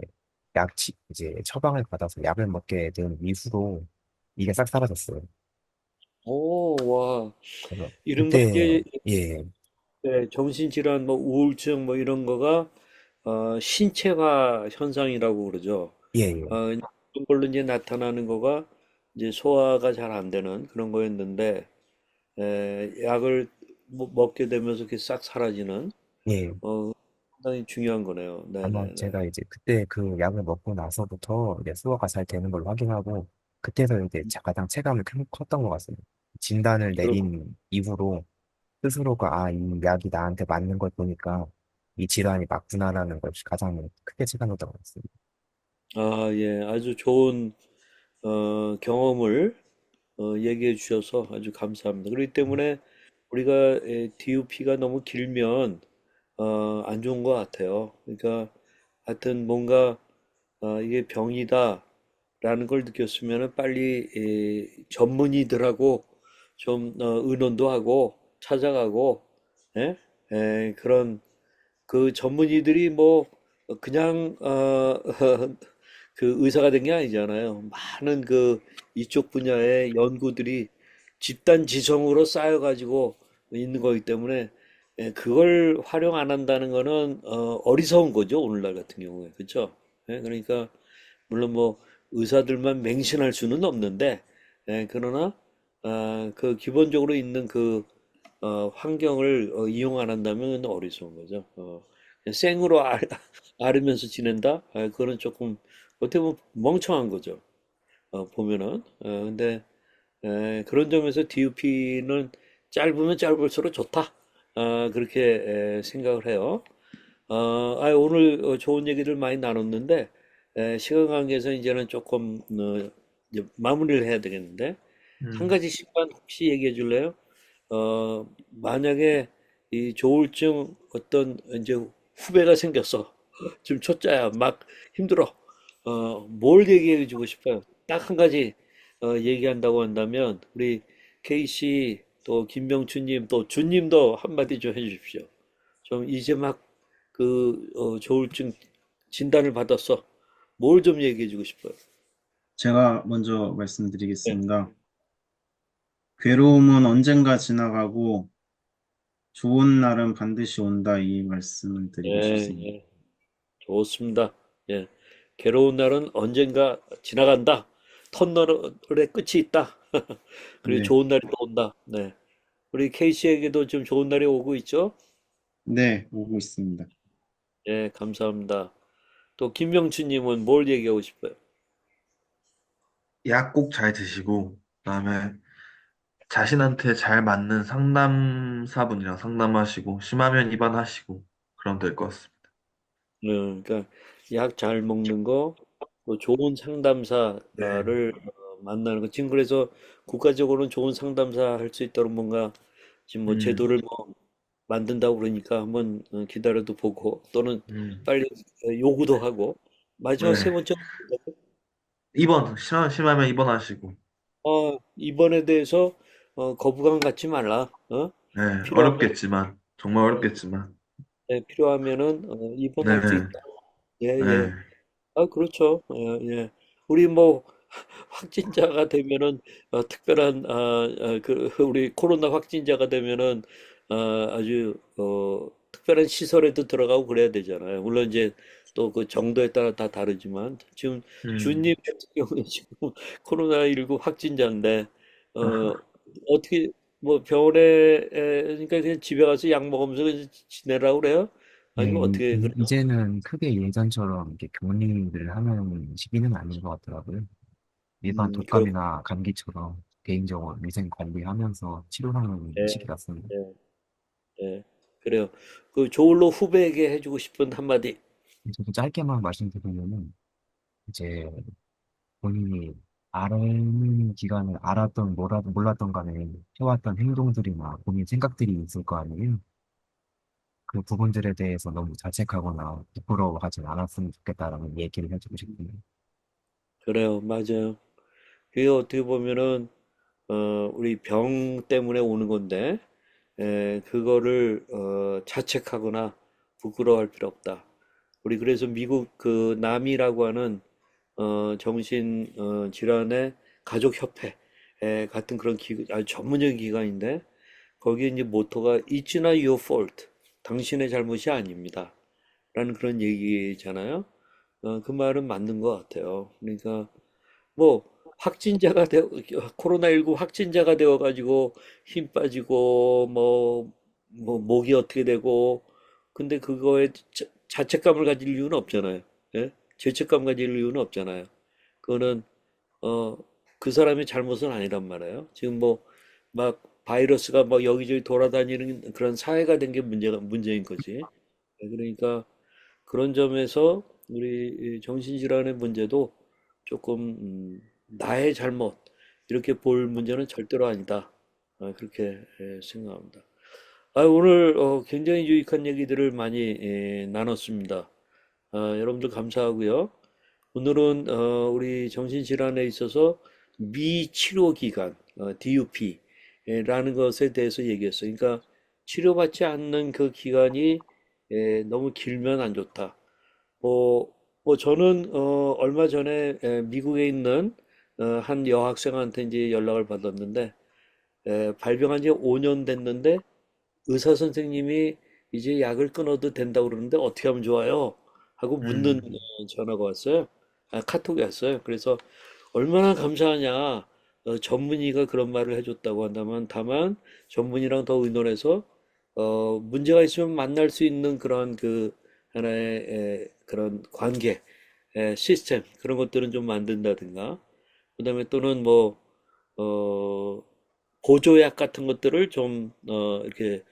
처방을 받아서 약을 먹게 된 이후로 이게 싹 사라졌어요. 와. 그래서 이른바 그때, 이제 예, 정신질환, 뭐 우울증, 뭐 이런 거가 신체화 현상이라고 그러죠. 예, 예, 이런 걸로 이제 나타나는 거가 이제 소화가 잘 안 되는 그런 거였는데, 약을 먹게 되면서 그게 싹 사라지는, 예. 상당히 중요한 거네요. 아마 네네네. 제가 이제 그때 그 약을 먹고 나서부터 이제 소화가 잘 되는 걸로 확인하고, 그때서 이제 가장 체감이 컸던 것 같습니다. 진단을 그렇고, 내린 이후로 스스로가 이 약이 나한테 맞는 걸 보니까 이 질환이 맞구나라는 걸 가장 크게 체감했던 것 같습니다. 예, 아주 좋은 경험을 얘기해 주셔서 아주 감사합니다. 그렇기 때문에 우리가 DUP가 너무 길면 안 좋은 것 같아요. 그러니까 하여튼 뭔가 이게 병이다라는 걸 느꼈으면 빨리 전문의들하고 좀 의논도 하고 찾아가고 예? 그런 그 전문의들이 뭐 그냥 그 의사가 된 게 아니잖아요. 많은 그 이쪽 분야의 연구들이 집단 지성으로 쌓여가지고 있는 거기 때문에 그걸 활용 안 한다는 거는 어리석은 거죠. 오늘날 같은 경우에. 그렇죠? 그러니까 물론 뭐 의사들만 맹신할 수는 없는데 그러나 그 기본적으로 있는 그 환경을 이용 안 한다면 어리석은 거죠. 그냥 생으로 앓으면서 지낸다? 그거는 조금 어떻게 보면 멍청한 거죠. 보면은. 근데 그런 점에서 DUP는 짧으면 짧을수록 좋다. 그렇게 생각을 해요. 오늘 좋은 얘기들 많이 나눴는데 시간 관계에서 이제는 조금 이제 마무리를 해야 되겠는데 한 음, 가지씩만 혹시 얘기해 줄래요? 만약에 이 조울증 어떤 이제 후배가 생겼어. 지금 초짜야. 막 힘들어. 뭘 얘기해 주고 싶어요? 딱 한 가지 얘기한다고 한다면 우리 K씨 또 김명춘님 또 준님도 한마디 좀 해주십시오. 좀 이제 막 그 조울증 진단을 받았어. 뭘 좀 얘기해 주고 싶어요. 제가 먼저 예, 말씀드리겠습니다. 괴로움은 언젠가 지나가고 좋은 날은 반드시 온다 이 말씀을 드리고 예, 싶습니다. 예. 좋습니다. 예. 괴로운 날은 언젠가 지나간다. 터널의 끝이 있다. 그리고 네, 좋은 날이 또 온다. 네. 우리 K씨에게도 좀 좋은 날이 오고 있죠? 네, 오고 있습니다. 예, 감사합니다. 또 김명춘님은 뭘 얘기하고 싶어요? 약 꼭 잘 드시고, 그다음에 자신한테 잘 맞는 상담사분이랑 상담하시고, 심하면 입원하시고, 그럼 될 것 같습니다. 그러니까 약 잘 먹는 거, 또 좋은 네. 상담사를 만나는 거. 지금 그래서 국가적으로는 좋은 상담사 할 수 있도록 뭔가 지금 뭐 음, 제도를 뭐 만든다고 그러니까 한번 기다려도 보고 또는 음, 빨리 요구도 하고 마지막 세 네. 번째 심하면 입원하시고, 이번에 대해서 거부감 갖지 말라. 네. 필요하면 어렵겠지만, 정말 어렵겠지만, 필요하면은 입원할 수 네, 있다. 예, 예. 네. 그렇죠. 예. 우리 뭐 확진자가 되면은 특별한 우리 코로나 확진자가 되면은 아주 특별한 시설에도 들어가고 그래야 되잖아요. 물론 이제 또 그 정도에 따라 다 다르지만 지금 음. 주님 같은 경우는 지금 코로나19 확진자인데 어떻게 뭐 병원에 그러니까 그냥 집에 가서 약 먹으면서 그냥 지내라고 그래요? 네, 아니면 어떻게 그래요? 이제는 크게 예전처럼 이렇게 격리를 하는 시기는 아닌 것 같더라고요. 일반 그 독감이나 감기처럼 개인적으로 위생 관리하면서 치료하는 예, 시기 같습니다. 예. 예, 그래요. 그 조울로 후배에게 해주고 싶은 한마디. 저도 짧게만 말씀드리면은 이제 본인이 아는 기간을 알았던 몰랐던 간에 해왔던 행동들이나 본인 생각들이 있을 거 아니에요. 그 부분들에 대해서 너무 자책하거나 부끄러워하지 않았으면 좋겠다라는 얘기를 해주고 싶습니다. 그래요, 맞아요. 그게 어떻게 보면은 우리 병 때문에 오는 건데, 그거를 자책하거나 부끄러워할 필요 없다. 우리 그래서 미국 그 남이라고 하는 정신 질환의 가족협회 같은 그런 아주 전문적인 기관인데 거기에 이제 모토가 It's not your fault. 당신의 잘못이 아닙니다. 라는 그런 얘기잖아요. 그 말은 맞는 것 같아요. 그러니까 뭐 확진자가 코로나19 확진자가 되어가지고 힘 빠지고 뭐 목이 어떻게 되고 근데 그거에 자책감을 가질 이유는 없잖아요. 예? 죄책감 가질 이유는 없잖아요. 그거는 어, 그 사람의 잘못은 아니란 말이에요. 지금 뭐 막 바이러스가 막 여기저기 돌아다니는 그런 사회가 된 게 문제인 거지. 그러니까 그런 점에서 우리 이 정신질환의 문제도 조금 나의 잘못 이렇게 볼 문제는 절대로 아니다. 그렇게 생각합니다. 오늘 굉장히 유익한 얘기들을 많이 나눴습니다. 여러분들 감사하고요. 오늘은 우리 정신질환에 있어서 미치료 기간, DUP라는 것에 대해서 얘기했어요. 그러니까 치료받지 않는 그 기간이 너무 길면 안 좋다. 저는 얼마 전에 미국에 있는 한 여학생한테 이제 연락을 받았는데 발병한 지 5년 됐는데 의사 선생님이 이제 약을 끊어도 된다고 그러는데 어떻게 하면 좋아요? 하고 묻는 음, 전화가 왔어요. 카톡이 왔어요. 그래서 얼마나 감사하냐. 전문의가 그런 말을 해줬다고 한다면 다만 전문의랑 더 의논해서 문제가 있으면 만날 수 있는 그런 그 하나의 그런 관계, 시스템 그런 것들은 좀 만든다든가 그다음에 또는 뭐 어, 보조약 같은 것들을 좀 이렇게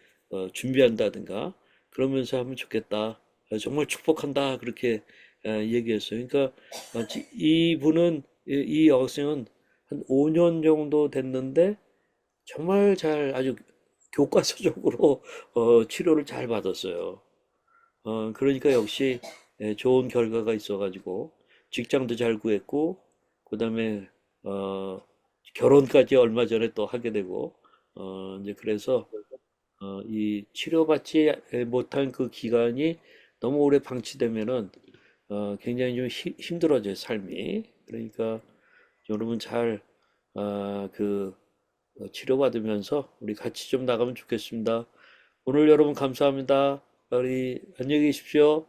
준비한다든가 그러면서 하면 좋겠다. 정말 축복한다. 그렇게 얘기했어요. 그러니까 이분은 이 여학생은 한 5년 정도 됐는데 정말 잘 아주 교과서적으로 치료를 잘 받았어요. 그러니까 역시 좋은 결과가 있어가지고 직장도 잘 구했고 그다음에 어, 결혼까지 얼마 전에 또 하게 되고 이제 그래서 이 치료받지 못한 그 기간이 너무 오래 방치되면은 굉장히 좀 힘들어져요, 삶이. 그러니까 여러분 잘 치료받으면서 우리 같이 좀 나가면 좋겠습니다. 오늘 여러분 감사합니다. 우리 안녕히 계십시오.